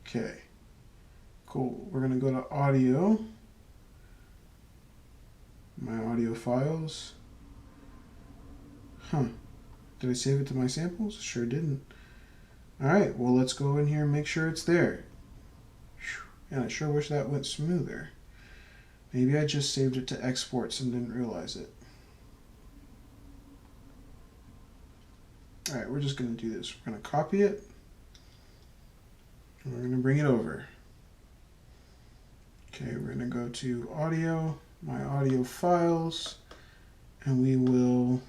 Okay, cool. We're gonna go to audio, my audio files. Huh, did I save it to my samples? Sure didn't. All right, well, let's go in here and make sure it's there. And I sure wish that went smoother. Maybe I just saved it to exports and didn't realize it. All right, we're just gonna do this. We're gonna copy it. And we're gonna bring it over. Okay, we're gonna go to audio, my audio files, and we will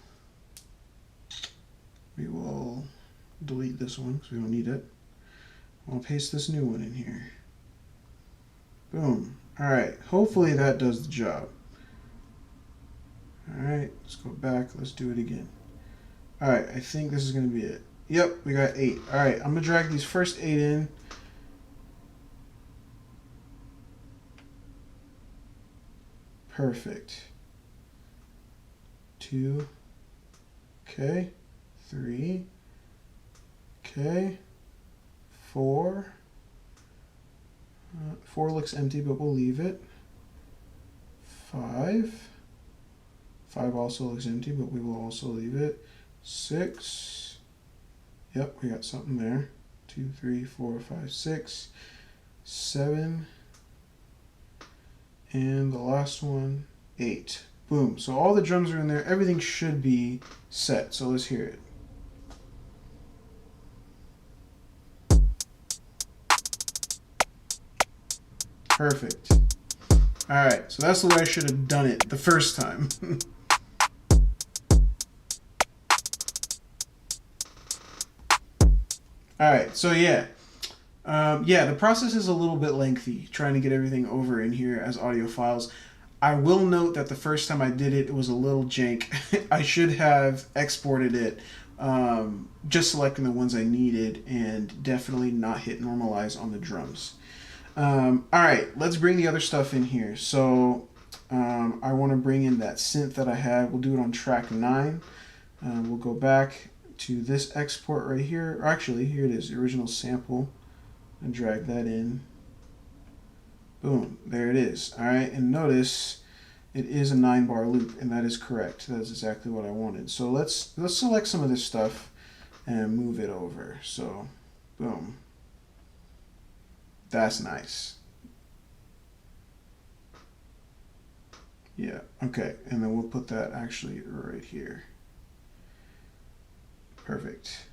delete this one because we don't need it. I'll paste this new one in here. Boom. All right, hopefully that does the job. All right, let's go back. Let's do it again. All right, I think this is gonna be it. Yep, we got 8. All right, I'm gonna drag these first 8 in. Perfect. 2. Okay. 3. Okay. 4. 4 looks empty, but we'll leave it. 5. 5 also looks empty, but we will also leave it. 6. Yep, we got something there. 2, 3, 4, 5, 6. 7. And the last one, 8. Boom. So all the drums are in there. Everything should be set. So let's hear it. Perfect. All right. So that's the way I should have done it the first time. All right. So yeah. Yeah, the process is a little bit lengthy, trying to get everything over in here as audio files. I will note that the first time I did it, it was a little jank. I should have exported it, just selecting the ones I needed, and definitely not hit normalize on the drums. All right, let's bring the other stuff in here. So I want to bring in that synth that I had. We'll do it on track 9. We'll go back to this export right here. Or actually, here it is, the original sample. And drag that in. Boom, there it is. All right, and notice it is a 9-bar loop, and that is correct. That is exactly what I wanted. So let's select some of this stuff and move it over. So, boom. That's nice. Yeah, okay, and then we'll put that actually right here. Perfect.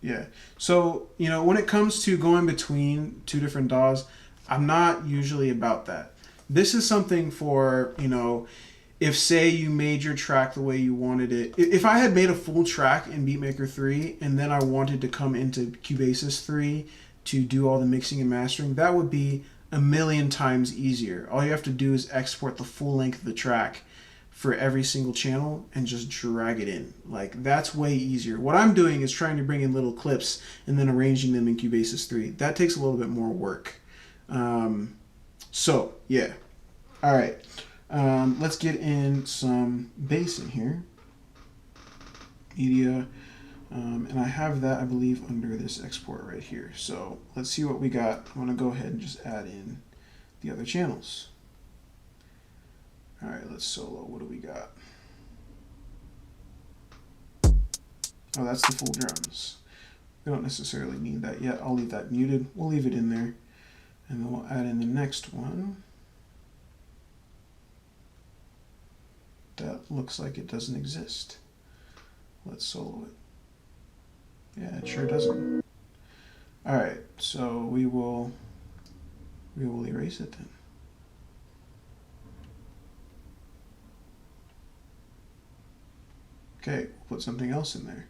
Yeah. So, you know, when it comes to going between 2 different DAWs, I'm not usually about that. This is something for, you know, if say you made your track the way you wanted it, if I had made a full track in Beatmaker 3 and then I wanted to come into Cubase 3 to do all the mixing and mastering, that would be a million times easier. All you have to do is export the full length of the track for every single channel and just drag it in. Like, that's way easier. What I'm doing is trying to bring in little clips and then arranging them in Cubase 3. That takes a little bit more work. So, yeah. All right. Let's get in some bass in here. Media. And I have that, I believe, under this export right here. So let's see what we got. I'm going to go ahead and just add in the other channels. All right, let's solo. What do we got? Oh, that's the full drums. We don't necessarily need that yet. I'll leave that muted. We'll leave it in there. And then we'll add in the next one. That looks like it doesn't exist. Let's solo it. Yeah, it sure doesn't. All right, so we will erase it then. Okay, we'll put something else in there.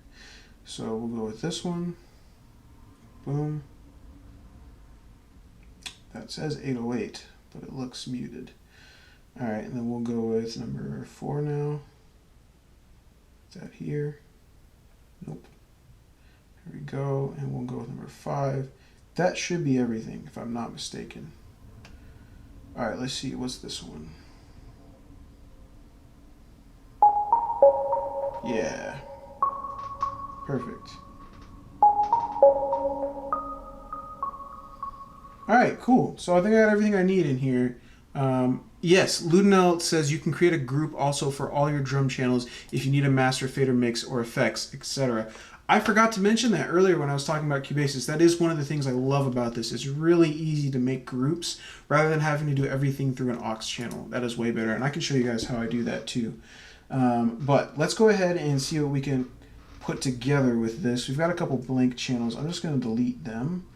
So we'll go with this one. Boom. That says 808, but it looks muted. All right, and then we'll go with number 4 now. Is that here? Nope. Here we go, and we'll go with number 5. That should be everything, if I'm not mistaken. All right, let's see, what's this one? Yeah. Perfect. All right, cool. So I think I got everything I need in here. Yes, Ludinel says you can create a group also for all your drum channels if you need a master, fader, mix, or effects, etc. I forgot to mention that earlier when I was talking about Cubase. That is one of the things I love about this. It's really easy to make groups rather than having to do everything through an aux channel. That is way better, and I can show you guys how I do that too. But let's go ahead and see what we can put together with this. We've got a couple blank channels. I'm just going to delete them.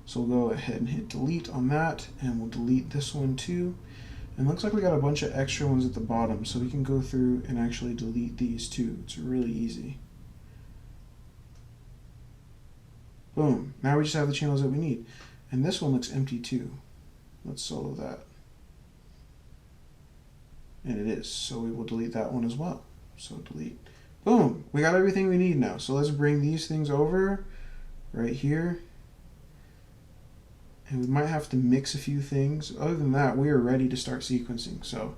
So we'll go ahead and hit delete on that, and we'll delete this one too. And it looks like we got a bunch of extra ones at the bottom, so we can go through and actually delete these too. It's really easy. Boom. Now we just have the channels that we need. And this one looks empty too. Let's solo that. And it is, so we will delete that one as well. So delete. Boom. We got everything we need now. So let's bring these things over right here. And we might have to mix a few things. Other than that, we are ready to start sequencing. So,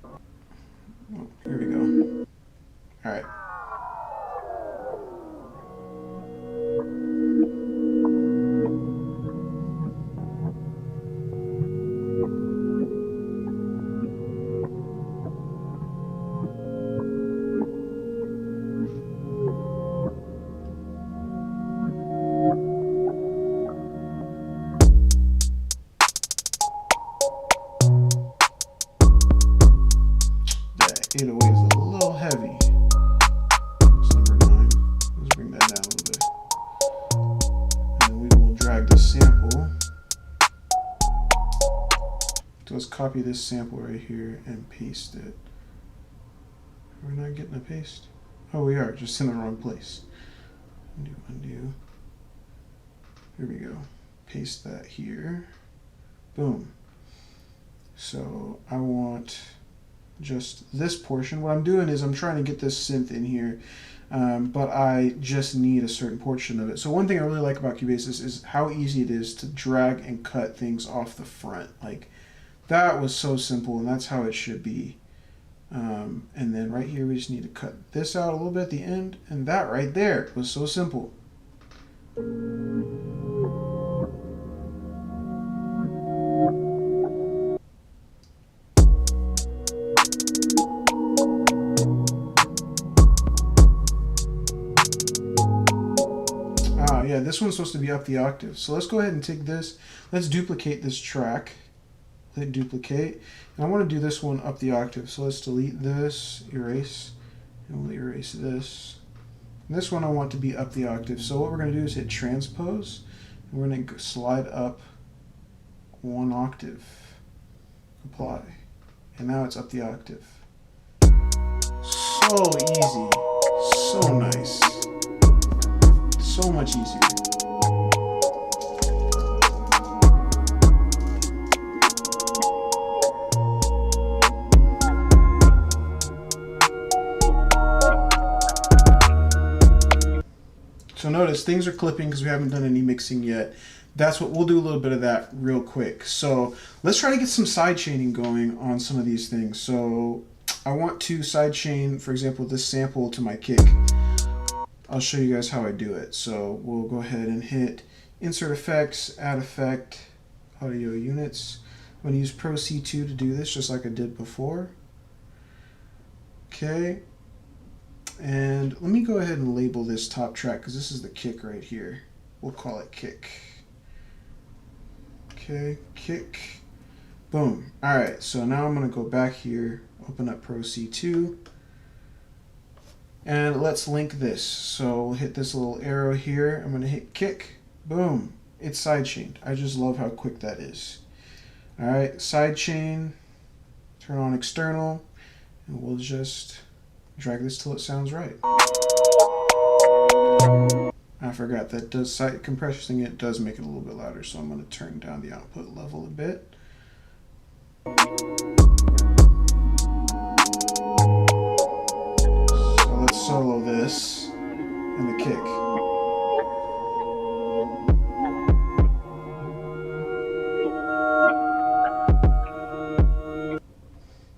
oh, here we go. All right. Copy this sample right here and paste it. We're not getting a paste. Oh, we are, just in the wrong place. Undo. Here we go. Paste that here. Boom. So I want just this portion. What I'm doing is I'm trying to get this synth in here, but I just need a certain portion of it. So one thing I really like about Cubase is how easy it is to drag and cut things off the front. Like, that was so simple, and that's how it should be. And then right here, we just need to cut this out a little bit at the end, and that right there was so simple. Yeah, this one's supposed to be up the octave. So let's go ahead and take this. Let's duplicate this track. Hit duplicate, and I want to do this one up the octave, so let's delete this, erase, and we'll erase this. And this one I want to be up the octave, so what we're going to do is hit transpose, and we're going to slide up 1 octave, apply, And now it's up the octave. So easy. So nice. So much easier. So notice things are clipping because we haven't done any mixing yet. That's what we'll do, a little bit of that real quick. So let's try to get some sidechaining going on some of these things. So I want to sidechain, for example, this sample to my kick. I'll show you guys how I do it. So we'll go ahead and hit Insert Effects, Add Effect, Audio Units. I'm going to use Pro C2 to do this, just like I did before. Okay. And let me go ahead and label this top track because this is the kick right here. We'll call it kick. Okay, kick. Boom. All right, so now I'm going to go back here, open up Pro C2, and let's link this. So we'll hit this little arrow here. I'm going to hit kick. Boom. It's sidechained. I just love how quick that is. All right, sidechain. Turn on external, and we'll just drag this till it sounds right. I forgot that does compressing it does make it a little bit louder, so I'm going to turn down the output level a bit. So let's solo this and the kick.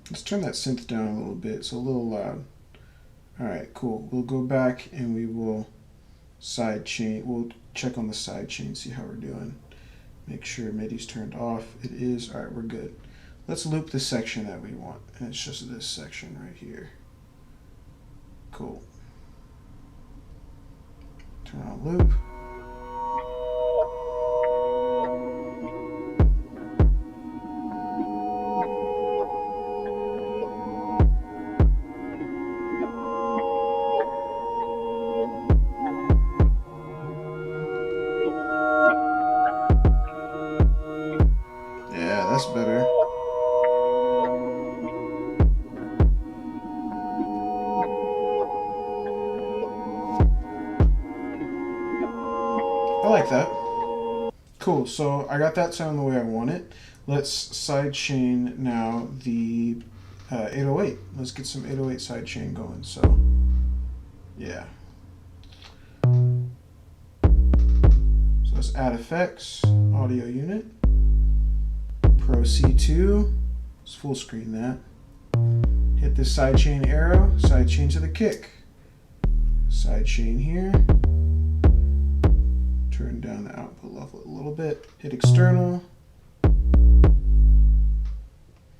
Let's turn that synth down a little bit. It's a little loud. Alright, cool. We'll go back and we will sidechain. We'll check on the sidechain, see how we're doing. Make sure MIDI's turned off. It is. Alright, we're good. Let's loop the section that we want. And it's just this section right here. Cool. Turn on loop. That's better. I like that. Cool, so I got that sound the way I want it. Let's sidechain now the 808. Let's get some 808 sidechain going. So, yeah. So let's add effects, audio unit. Pro C2, let's full screen that. Hit this sidechain arrow, sidechain to the kick. Sidechain here. Turn down the output level a little bit. Hit external.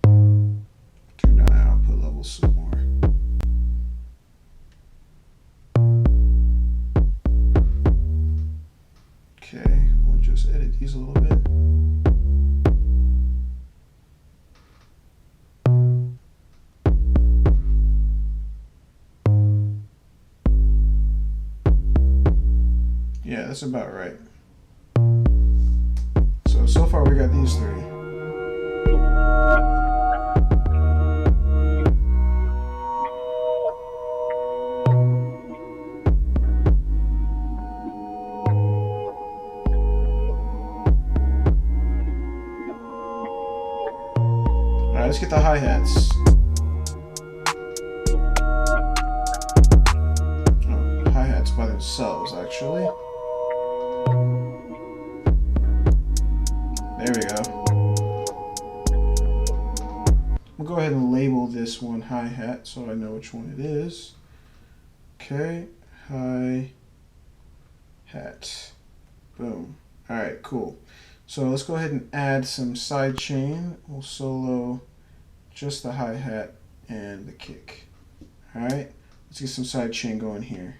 Turn down the output level some more. Okay, we'll just edit these a little bit. Yeah, that's about right. So far we got these three. Alright, let's get the hi-hats. Oh, hi-hats by themselves, actually. There we go. We'll go ahead and label this one hi-hat so I know which one it is. Okay, hi-hat. Boom. Alright, cool. So let's go ahead and add some sidechain. We'll solo just the hi-hat and the kick. Alright, let's get some sidechain going here.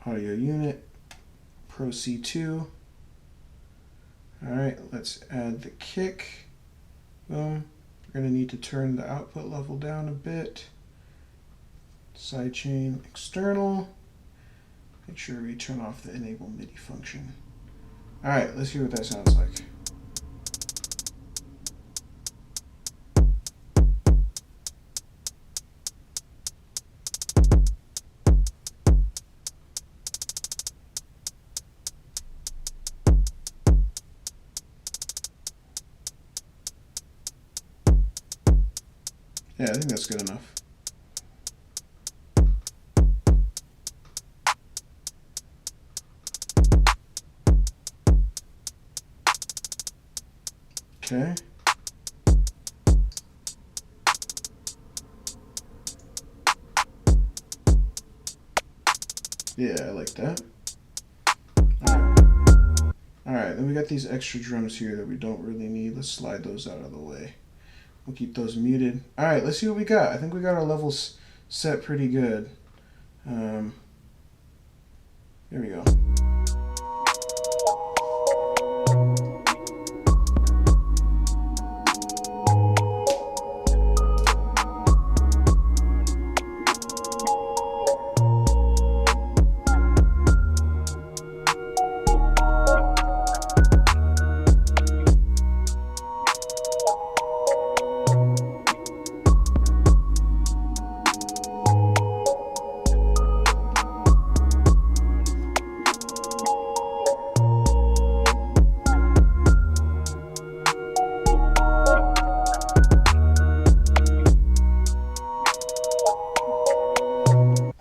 Audio unit, Pro C2. Alright, let's add the kick. Boom. We're going to need to turn the output level down a bit. Sidechain external. Make sure we turn off the enable MIDI function. Alright, let's hear what that sounds like. Yeah, I think that's good enough. Okay. Yeah, I like that. Alright, then we got these extra drums here that we don't really need. Let's slide those out of the way. We'll keep those muted. Alright, let's see what we got. I think we got our levels set pretty good. There we go.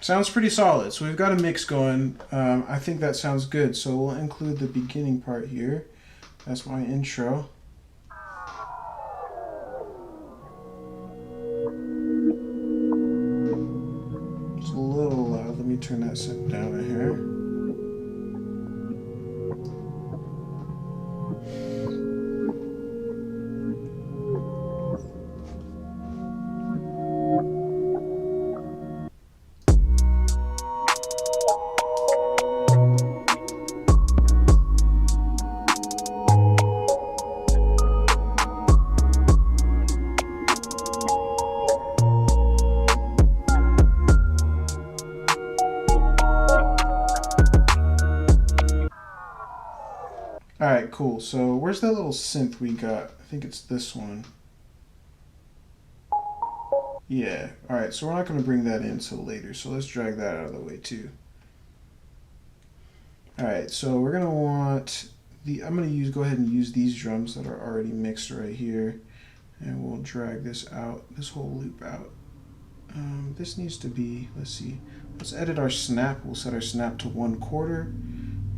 Sounds pretty solid. So we've got a mix going. I think that sounds good. So we'll include the beginning part here. That's my intro. It's a little loud. Let me turn that set down a hair. Alright, cool. So where's that little synth we got? I think it's this one. Yeah. Alright, so we're not going to bring that in until later. So let's drag that out of the way too. Alright, so we're going to want I'm going to go ahead and use these drums that are already mixed right here. And we'll drag this out, this whole loop out. This needs to be, let's see. Let's edit our snap. We'll set our snap to 1/4.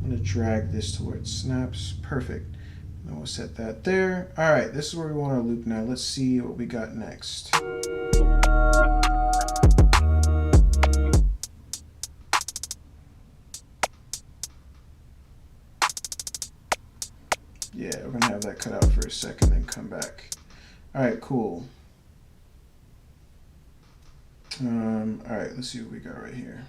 I'm going to drag this to where it snaps. Perfect. And then we'll set that there. All right, this is where we want our loop now. Let's see what we got next. Yeah, we're going to have that cut out for a second, then come back. All right, cool. All right, let's see what we got right here.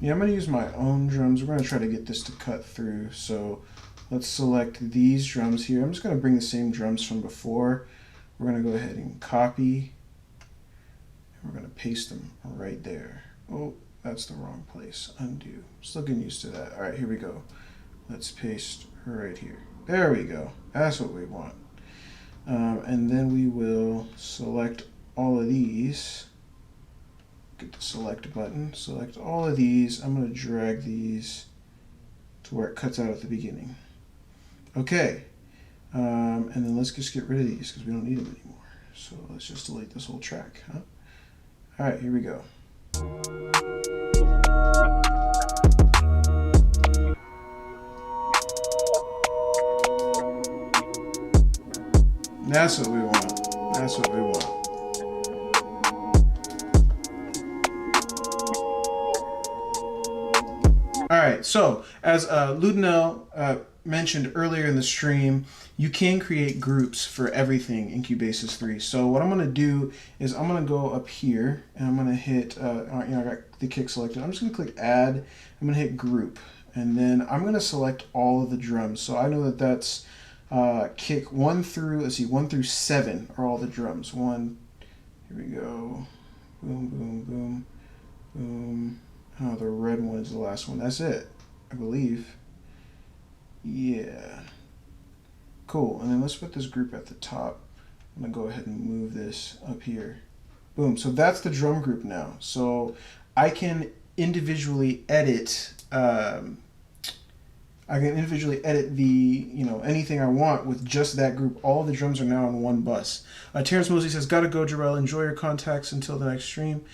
Yeah, I'm going to use my own drums. We're going to try to get this to cut through. So let's select these drums here. I'm just going to bring the same drums from before. We're going to go ahead and copy. And we're going to paste them right there. Oh, that's the wrong place. Undo. Still getting used to that. All right, here we go. Let's paste right here. There we go. That's what we want. And then we will select all of these. Get the select button, select all of these. I'm going to drag these to where it cuts out at the beginning. Okay, and then let's just get rid of these because we don't need them anymore. So let's just delete this whole track. Huh? All right, here we go. That's what we want. That's what we want. All right, so as Ludinel mentioned earlier in the stream, you can create groups for everything in Cubase 3. So what I'm going to do is I'm going to go up here and I'm going to hit, I got the kick selected. I'm just going to click Add. I'm going to hit Group. And then I'm gonna select all of the drums. So I know that that's kick 1 through, let's see, 1 through 7 are all the drums. Here we go. Boom, boom, boom, boom. Oh, the red one is the last one. That's it, I believe. Yeah. Cool, and then let's put this group at the top. I'm gonna go ahead and move this up here. Boom, so that's the drum group now. So I can individually edit the, anything I want with just that group. All the drums are now on one bus. Terrence Mosley says, gotta go, Jahrell. Enjoy your contacts until the next stream.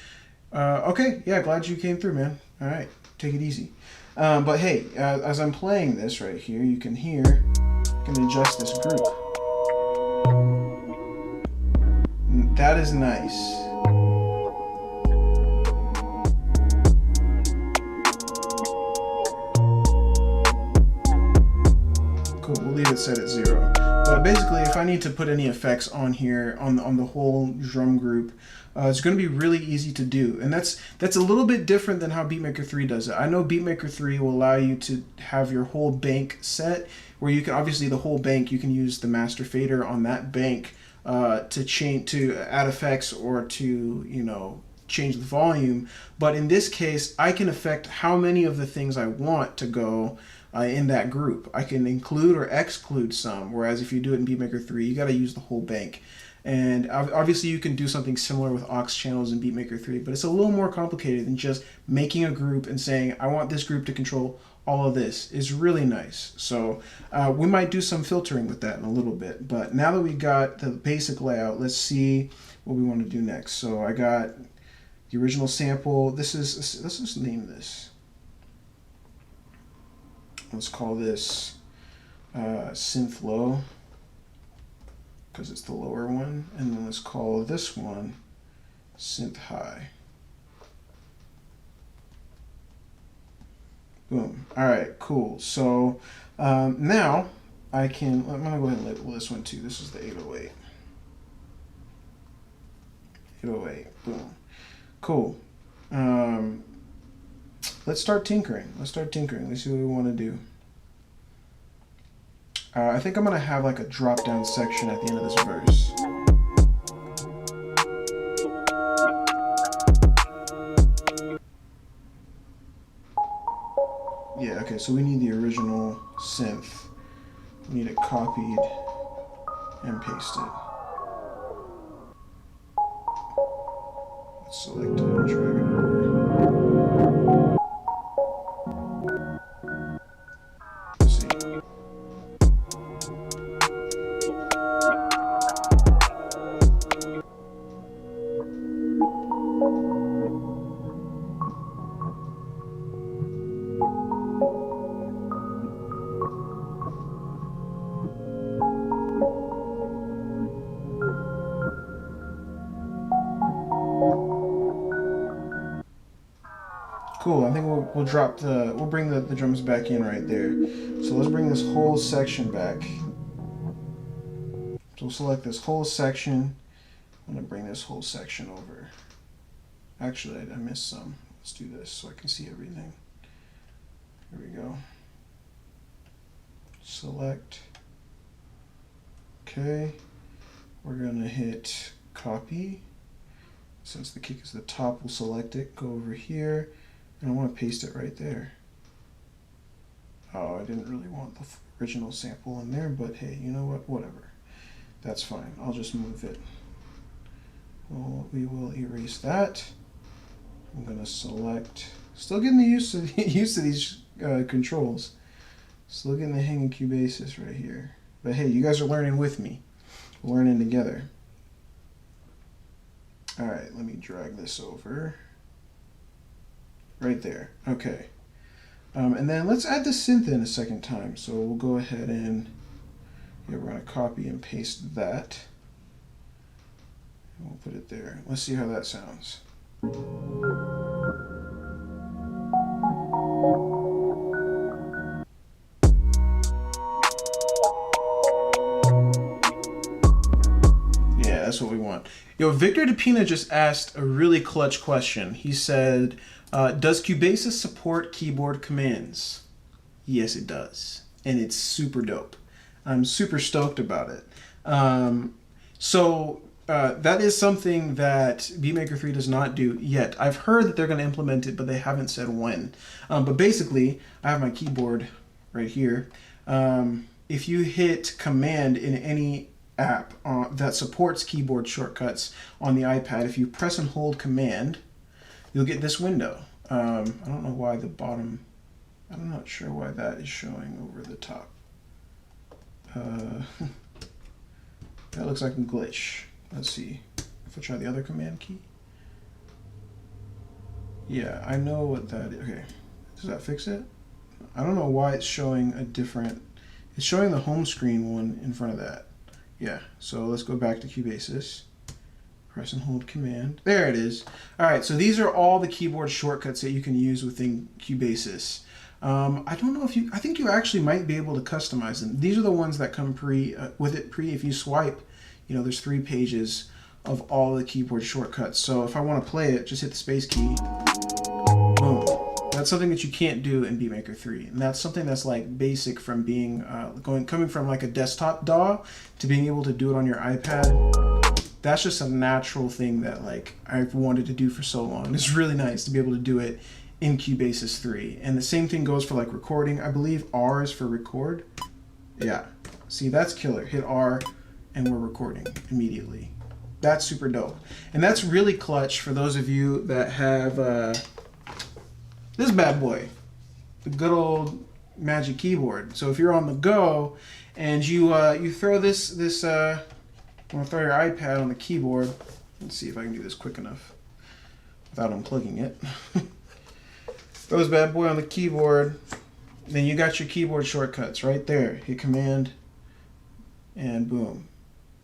Okay, yeah, glad you came through, man. All right, take it easy. But hey, as I'm playing this right here, you can hear, I can adjust this group. That is nice. We'll leave it set at 0. But basically, if I need to put any effects on here on the whole drum group, it's going to be really easy to do. And that's a little bit different than how Beatmaker 3 does it. I know Beatmaker 3 will allow you to have your whole bank set, where you can, obviously the whole bank, you can use the master fader on that bank to add effects or to, change the volume. But in this case, I can affect how many of the things I want to go in that group. I can include or exclude some, whereas if you do it in Beatmaker 3, you got to use the whole bank. And obviously you can do something similar with aux channels in Beatmaker 3, but it's a little more complicated than just making a group and saying, I want this group to control all of this. It's really nice. So we might do some filtering with that in a little bit. But now that we got the basic layout, let's see what we want to do next. So I got the original sample. Let's just name this. Let's call this synth low, because it's the lower one. And then let's call this one synth high. Boom. All right, cool. So now I'm going to go ahead and label this one too. This is the 808. 808. Boom. Cool. Let's start tinkering. Let's see what we want to do. I think I'm going to have like a drop down section at the end of this verse. Yeah, okay, so we need the original synth. We need it copied and pasted. Let's select it and drag it over. Cool, I think we'll bring the drums back in right there. So let's bring this whole section back. So we'll select this whole section. I'm gonna bring this whole section over. Actually, I missed some. Let's do this so I can see everything. Here we go. Select. Okay, we're gonna hit copy. Since the kick is the top, we'll select it, go over here. And I want to paste it right there. Oh, I didn't really want the original sample in there, but hey, you know what? Whatever. That's fine. I'll just move it. Well, we will erase that. I'm going to select. Still getting used to these controls. Still getting the hang of Cubase right here. But hey, you guys are learning with me. We're learning together. All right, let me drag this over. Right there. Okay. And then let's add the synth in a second time. So we'll go ahead and we're going to copy and paste that. And we'll put it there. Let's see how that sounds. Yeah, that's what we want. Yo, Victor DePina just asked a really clutch question. He said, does Cubase support keyboard commands? Yes, it does. And it's super dope. I'm super stoked about it. That is something that Beatmaker 3 does not do yet. I've heard that they're going to implement it, but they haven't said when. But basically, I have my keyboard right here. If you hit Command in any app that supports keyboard shortcuts on the iPad, if you press and hold Command, you'll get this window. I don't know why the bottom... I'm not sure why that is showing over the top. That looks like a glitch. Let's see. If I try the other Command key. Yeah, I know what that is. Okay. Does that fix it? I don't know why it's showing a different... It's showing the home screen one in front of that. Yeah, so let's go back to Cubase. Press and hold Command. There it is. Alright, so these are all the keyboard shortcuts that you can use within Cubase. I don't know if you... I think you actually might be able to customize them. These are the ones that come with it pre. If you swipe, you know, there's 3 pages of all the keyboard shortcuts. So if I want to play it, just hit the space key. Boom. That's something that you can't do in Beatmaker 3. And that's something that's like basic from being, coming from like a desktop DAW to being able to do it on your iPad. That's just a natural thing that like I've wanted to do for so long. It's really nice to be able to do it in Cubase 3. And the same thing goes for like recording. I believe R is for record. Yeah. See, that's killer. Hit R and we're recording immediately. That's super dope. And that's really clutch for those of you that have this bad boy, the good old Magic Keyboard. So if you're on the go and you throw this want to throw your iPad on the keyboard. Let's see if I can do this quick enough without unplugging it. Throw this bad boy on the keyboard. Then you got your keyboard shortcuts right there. Hit Command and boom.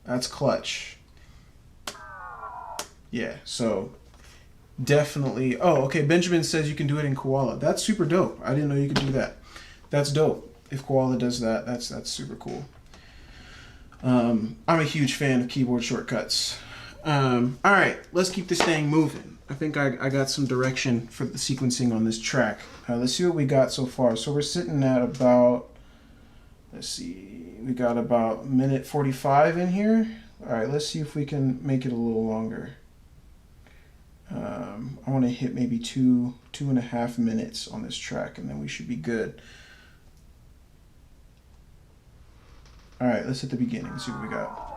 That's clutch. Yeah, so definitely. Oh, okay. Benjamin says you can do it in Koala. That's super dope. I didn't know you could do that. That's dope. If Koala does that, that's super cool. I'm a huge fan of keyboard shortcuts. All right, let's keep this thing moving. I think I got some direction for the sequencing on this track. Let's see what we got so far. So we're sitting at about, let's see, we got about minute 45 in here. All right, let's see if we can make it a little longer. I want to hit maybe two and a half minutes on this track, and then we should be good. All right, let's hit the beginning. Let's see what we got.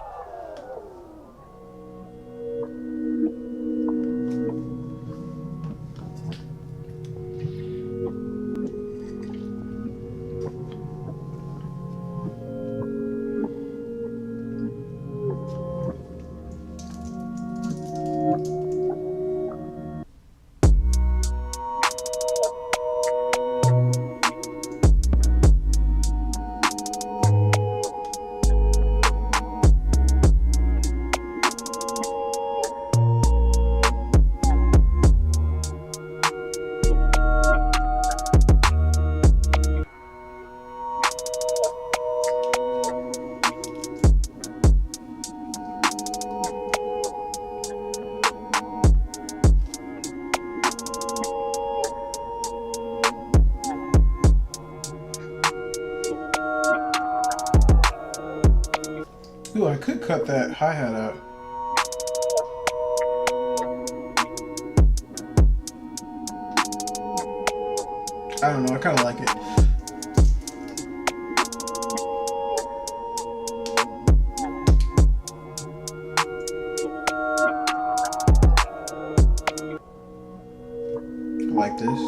Ooh, I could cut that hi-hat out. I don't know, I kind of like it. I like this.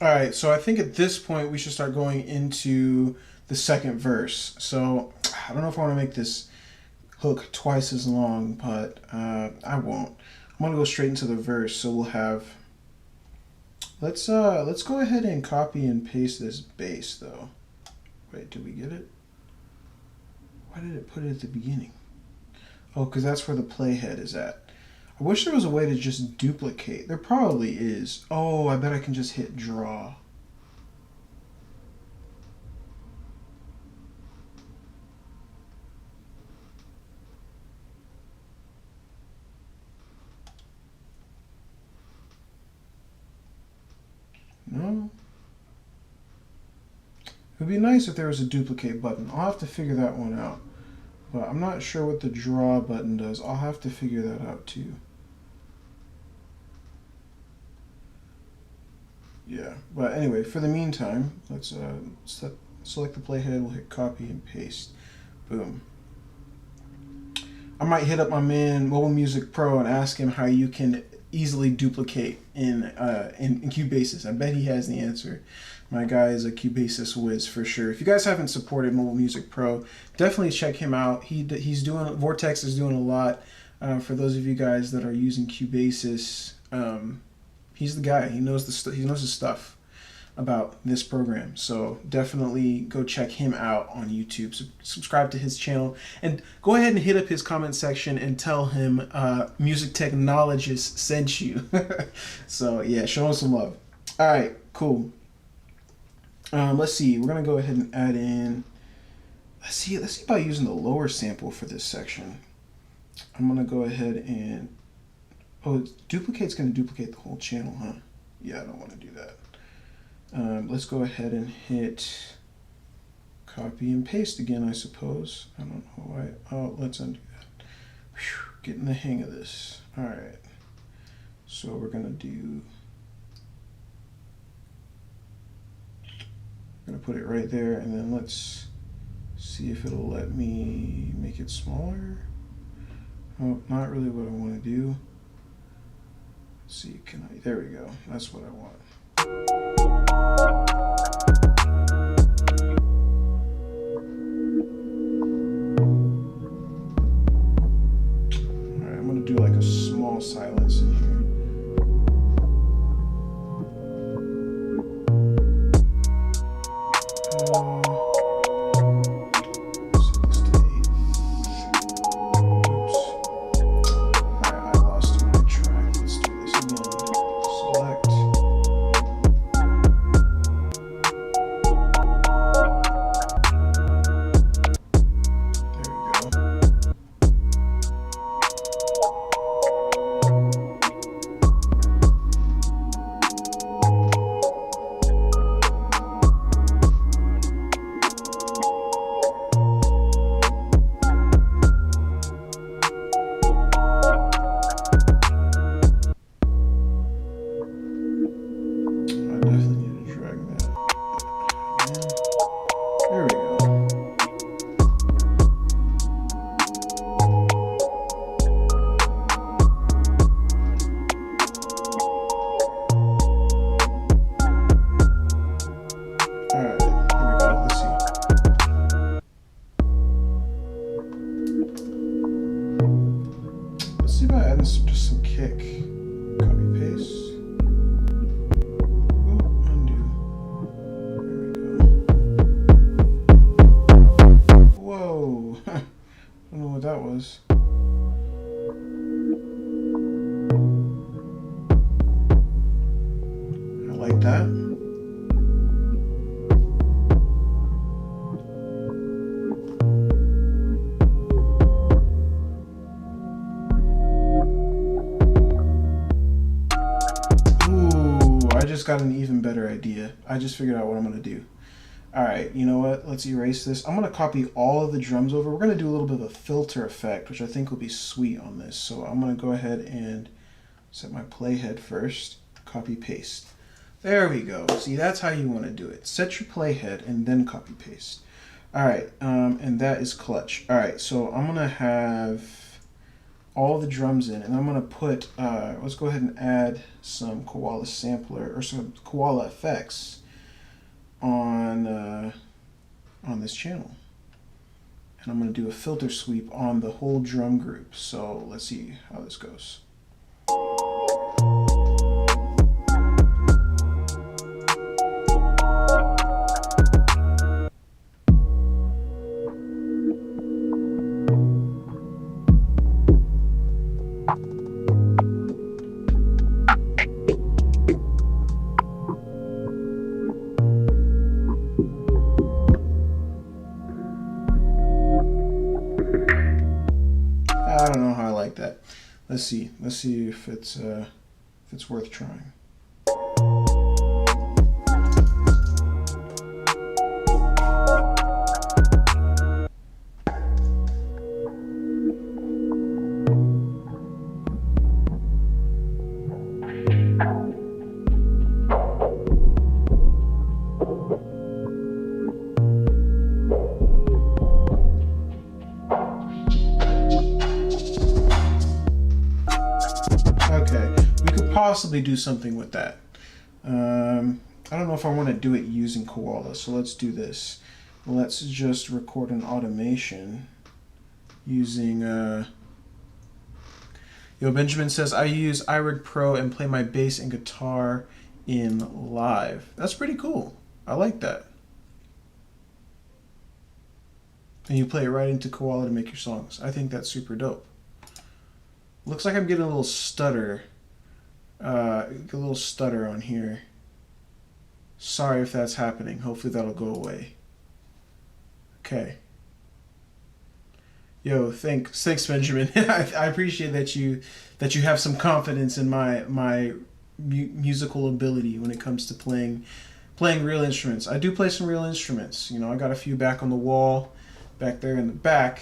Alright, so I think at this point we should start going into the second verse. So I don't know if I want to make this hook twice as long, but I won't. I'm gonna go straight into the verse, so we'll have. Let's go ahead and copy and paste this bass though. Wait, did we get it? Why did it put it at the beginning? Oh, because that's where the playhead is at. I wish there was a way to just duplicate. There probably is. Oh, I bet I can just hit draw. No. It would be nice if there was a duplicate button. I'll have to figure that one out. But I'm not sure what the draw button does. I'll have to figure that out too. Yeah, but anyway, for the meantime, let's select the playhead. We'll hit copy and paste. Boom. I might hit up my man Mobile Music Pro and ask him how you can easily duplicate in Cubase. I bet he has the answer. My guy is a Cubase whiz for sure. If you guys haven't supported Mobile Music Pro, definitely check him out. He's doing, Vortex is doing a lot. For those of you guys that are using Cubase, he's the guy. He knows his stuff about this program. So definitely go check him out on YouTube. Subscribe to his channel and go ahead and hit up his comment section and tell him Music Technologist sent you. So yeah, show him some love. All right, cool. Let's see. We're gonna go ahead and add in. Let's see about using the lower sample for this section. I'm gonna go ahead and. Oh, duplicate's gonna duplicate the whole channel, huh? Yeah, I don't want to do that. Let's go ahead and hit copy and paste again, I suppose. I don't know why. Oh, let's undo that. Whew, getting the hang of this. All right. So we're gonna do. I'm gonna put it right there, and then let's see if it'll let me make it smaller. Oh, not really what I want to do. Let's see, can I? There we go. That's what I want. All right, I'm gonna do like a small silence in here. Got an even better idea. I just figured out what I'm going to do. All right, you know what? Let's erase this. I'm going to copy all of the drums over. We're going to do a little bit of a filter effect, which I think will be sweet on this. So I'm going to go ahead and set my playhead first. Copy paste. There we go. See, that's how you want to do it. Set your playhead and then copy paste. All right, and that is clutch. All right, so I'm going to have all the drums in, and I'm gonna put let's go ahead and add some koala sampler or some koala effects on this channel, and And I'm going to do a filter sweep on the whole drum group. So let's see how this goes. I don't know how I like that. Let's see. Let's see if it's worth trying. Possibly do something with that. I don't know if I want to do it using Koala, so let's do this. Let's just record an automation using Yo, Benjamin says I use iRig Pro and play my bass and guitar in live. That's pretty cool. I like that. And you play it right into Koala to make your songs. I think that's super dope. Looks like I'm getting a little stutter. A little stutter on here. Sorry if that's happening. Hopefully that'll go away. Okay. Yo, thanks Benjamin. I appreciate that you have some confidence in my musical ability when it comes to playing real instruments. I do play some real instruments. You know, I got a few back on the wall, back there in the back.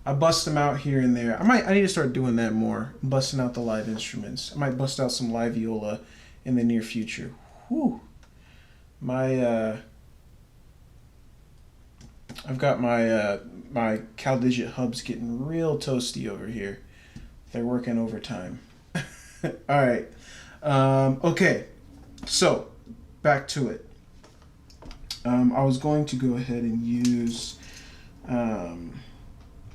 I bust them out here and there. I need to start doing that more. Busting out the live instruments. I might bust out some live viola in the near future. Whew. I've got my CalDigit hubs getting real toasty over here. They're working overtime. All right. Okay. So back to it. I was going to go ahead and use.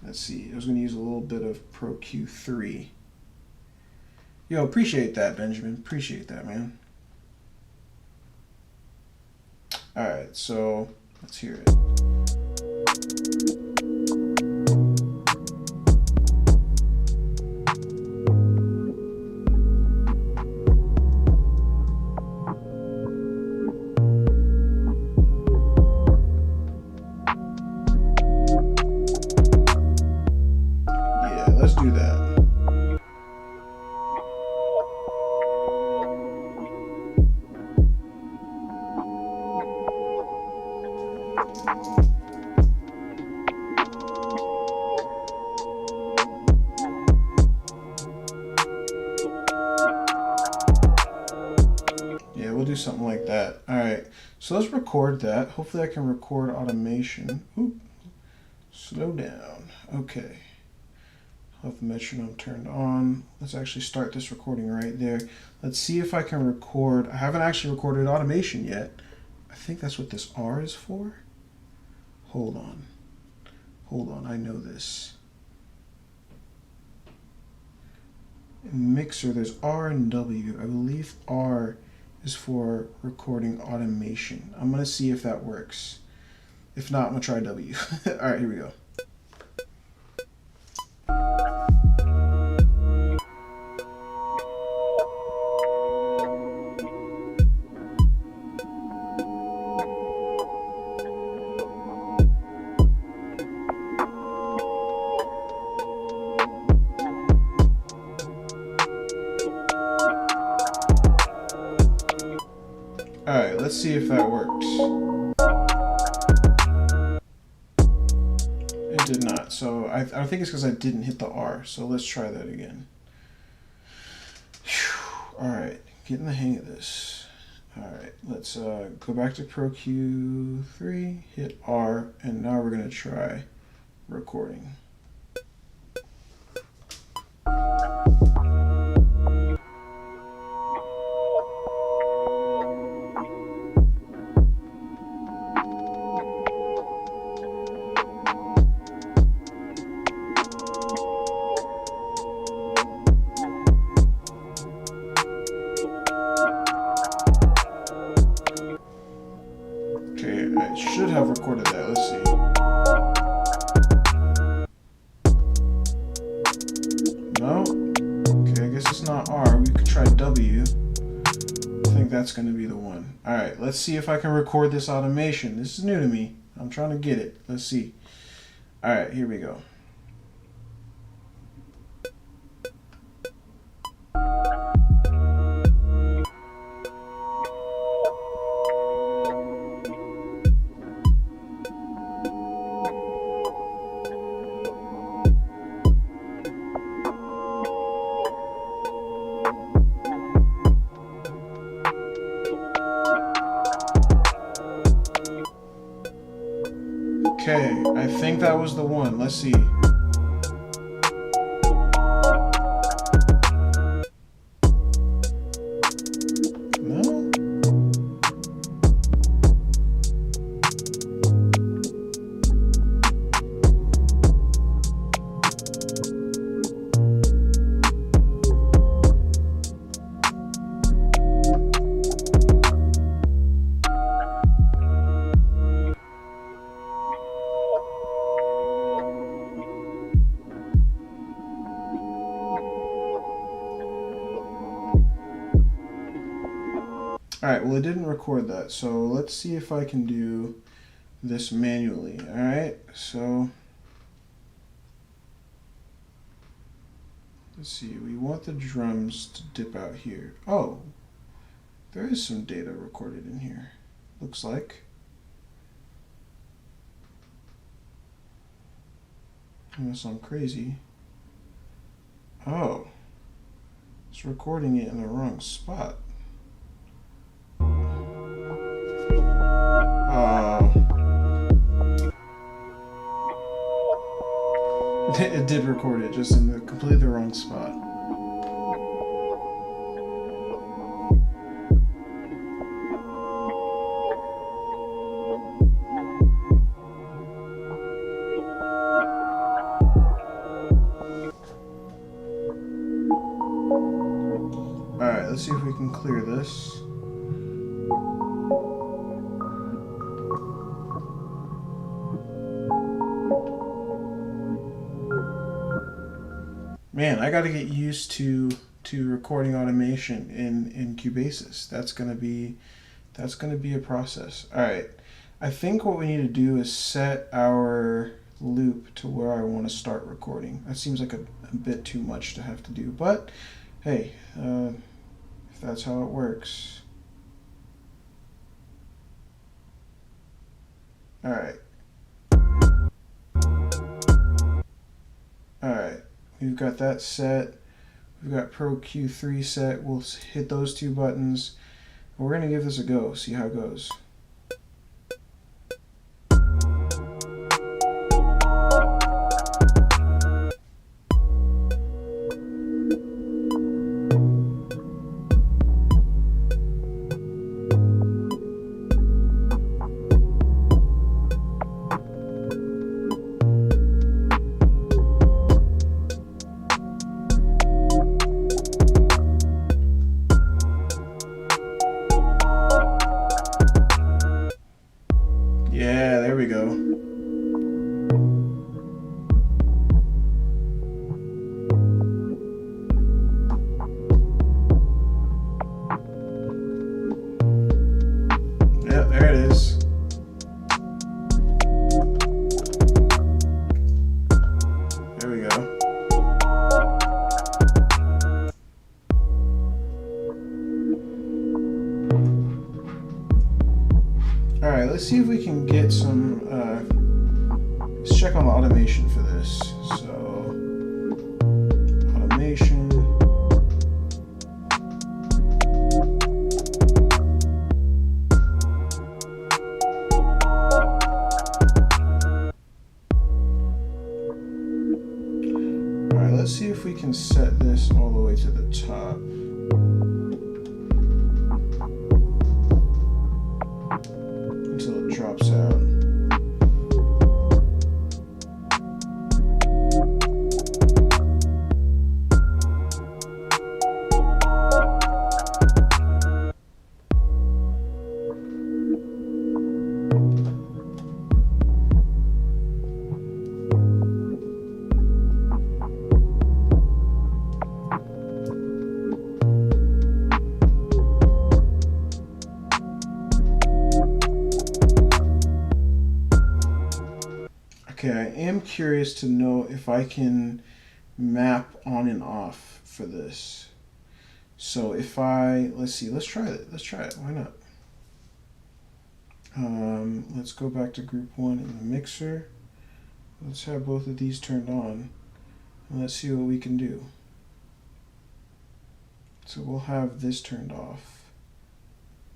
Let's see, I was going to use a little bit of Pro Q3. Yo, appreciate that, Benjamin. Appreciate that, man. Alright, so let's hear it. Something like that. All right, so let's record that. Hopefully I can record automation. Oop. Slow down. Okay. I'll have the metronome turned on. Let's actually start this recording right there. Let's see if I can record. I haven't actually recorded automation yet. I think that's what this R is for. Hold on. Hold on, I know this. In Mixer, there's R and W. I believe R is for recording automation. I'm gonna see if that works. If not, I'm gonna try W. All right, here we go. Alright, let's see if that works. It did not, so I think it's because I didn't hit the R, so let's try that again. Alright, getting the hang of this. Alright, let's go back to Pro Q3, hit R, and now we're going to try recording. I should have recorded that. Let's see. No? Okay, I guess it's not R. We could try W. I think that's going to be the one. Alright, let's see if I can record this automation. This is new to me. I'm trying to get it. Let's see. Alright, here we go. Okay, I think that was the one. Let's see. No? Alright, well it didn't record that, so let's see if I can do this manually. Alright, so let's see, we want the drums to dip out here. Oh, there is some data recorded in here, looks like. Unless I'm crazy. Oh, it's recording it in the wrong spot. It did record it, just in the completely wrong spot. Alright, let's see if we can clear this. Man, I got to get used to recording automation in Cubase. That's gonna be a process. All right, I think what we need to do is set our loop to where I want to start recording. That seems like a bit too much to have to do, but hey, if that's how it works. All right. All right. We've got that set. We've got Pro Q3 set. We'll hit those two buttons. And we're going to give this a go, see how it goes. Yeah, there we go. Yeah, there it is. There we go. Alright, let's see if we can get some, let's check on the automation for this. So, automation. Alright, let's see if we can set this all the way to the top. Until it drops out. Okay, I am curious to know if I can map on and off for this. So if let's see, let's try it. Let's try it. Why not? Let's go back to group 1 in the mixer. Let's have both of these turned on. And let's see what we can do. So we'll have this turned off.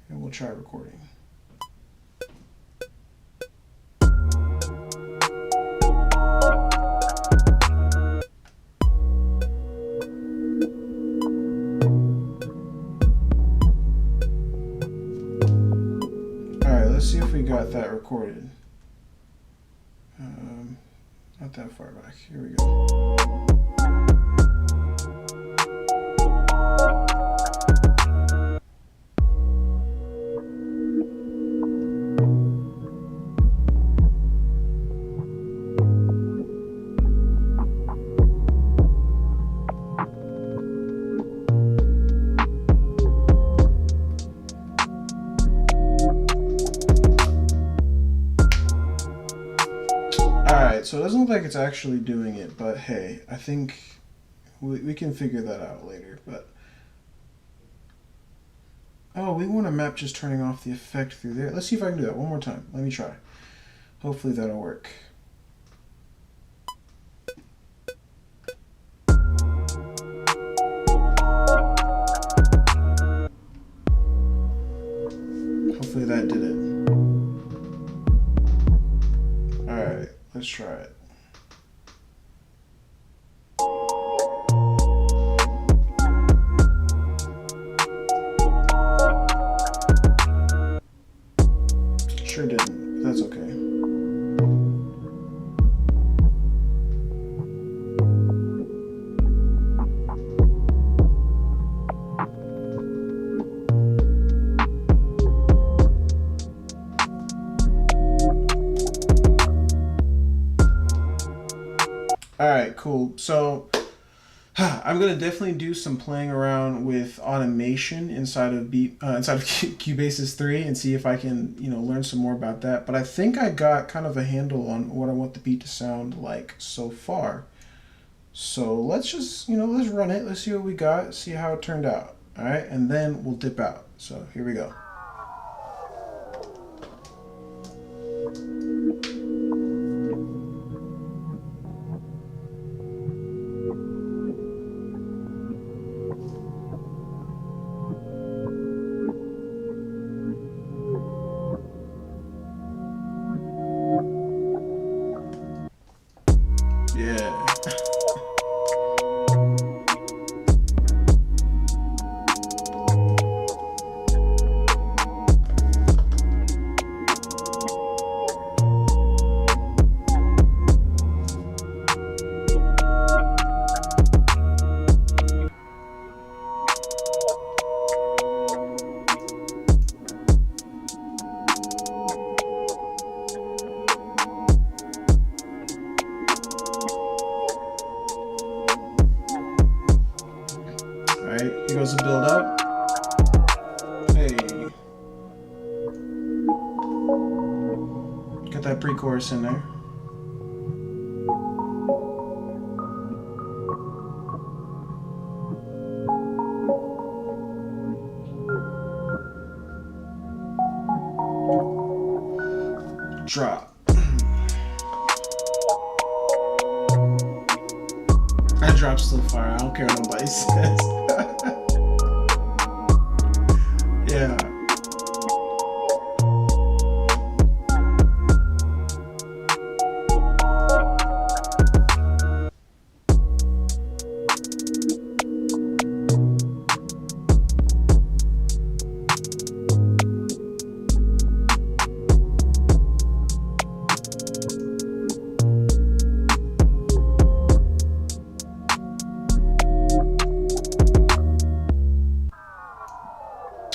And we'll try recording. Let's see if we got that recorded. Not that far back. Here we go. So it doesn't look like it's actually doing it, but hey, I think we can figure that out later. But oh, we want a map just turning off the effect through there. Let's see if I can do that one more time. Let me try. Hopefully that'll work. Hopefully that did it. Alright, let's try it. Sure didn't, but that's okay. Alright, cool. So I'm gonna definitely do some playing around with automation inside of Cubase's 3 and see if I can, learn some more about that. But I think I got kind of a handle on what I want the beat to sound like so far. So let's just, let's run it. Let's see what we got, see how it turned out. Alright, and then we'll dip out. So here we go. Here goes the build up. Hey. Got that pre-chorus in there. Drop. That drop's still fire. I don't care what nobody says. Yeah.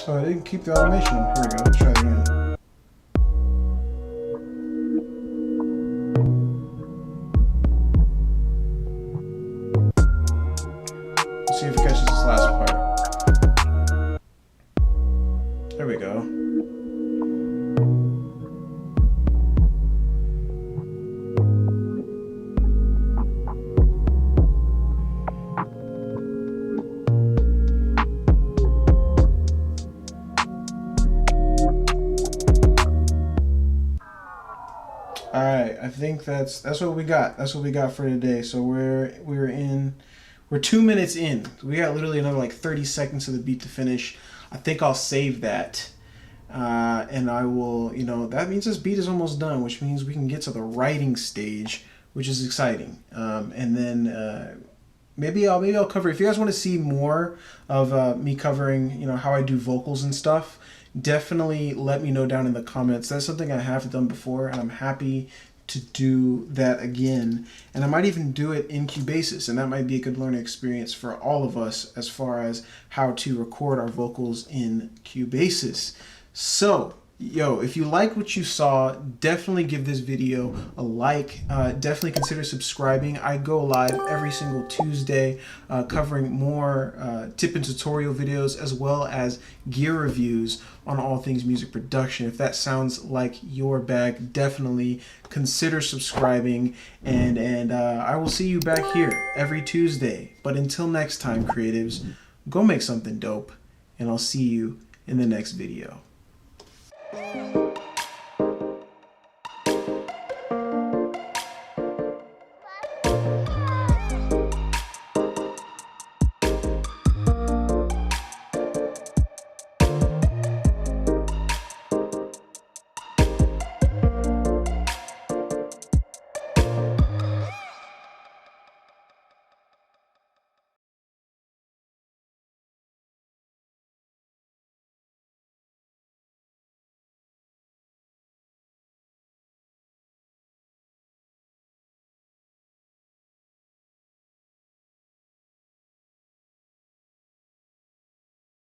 Oh, I didn't keep the automation. Here we go. Let's try it again. Let's see if it catches this last part. There we go. All right, I think that's what we got. That's what we got for today. So we're 2 minutes in. We got literally another like 30 seconds of the beat to finish. I think I'll save that. And I will, you know, that means this beat is almost done, which means we can get to the writing stage, which is exciting. And then maybe I'll cover, if you guys want to see more of me covering, you know, how I do vocals and stuff, definitely let me know down in the comments. That's something I have done before, and I'm happy to do that again. And I might even do it in Cubase, and that might be a good learning experience for all of us as far as how to record our vocals in Cubase. So, yo, if you like what you saw, definitely give this video a like. Definitely consider subscribing. I go live every single Tuesday covering more tip and tutorial videos as well as gear reviews on all things music production. If that sounds like your bag, definitely consider subscribing, and I will see you back here every Tuesday. But until next time, creatives, go make something dope, and I'll see you in the next video.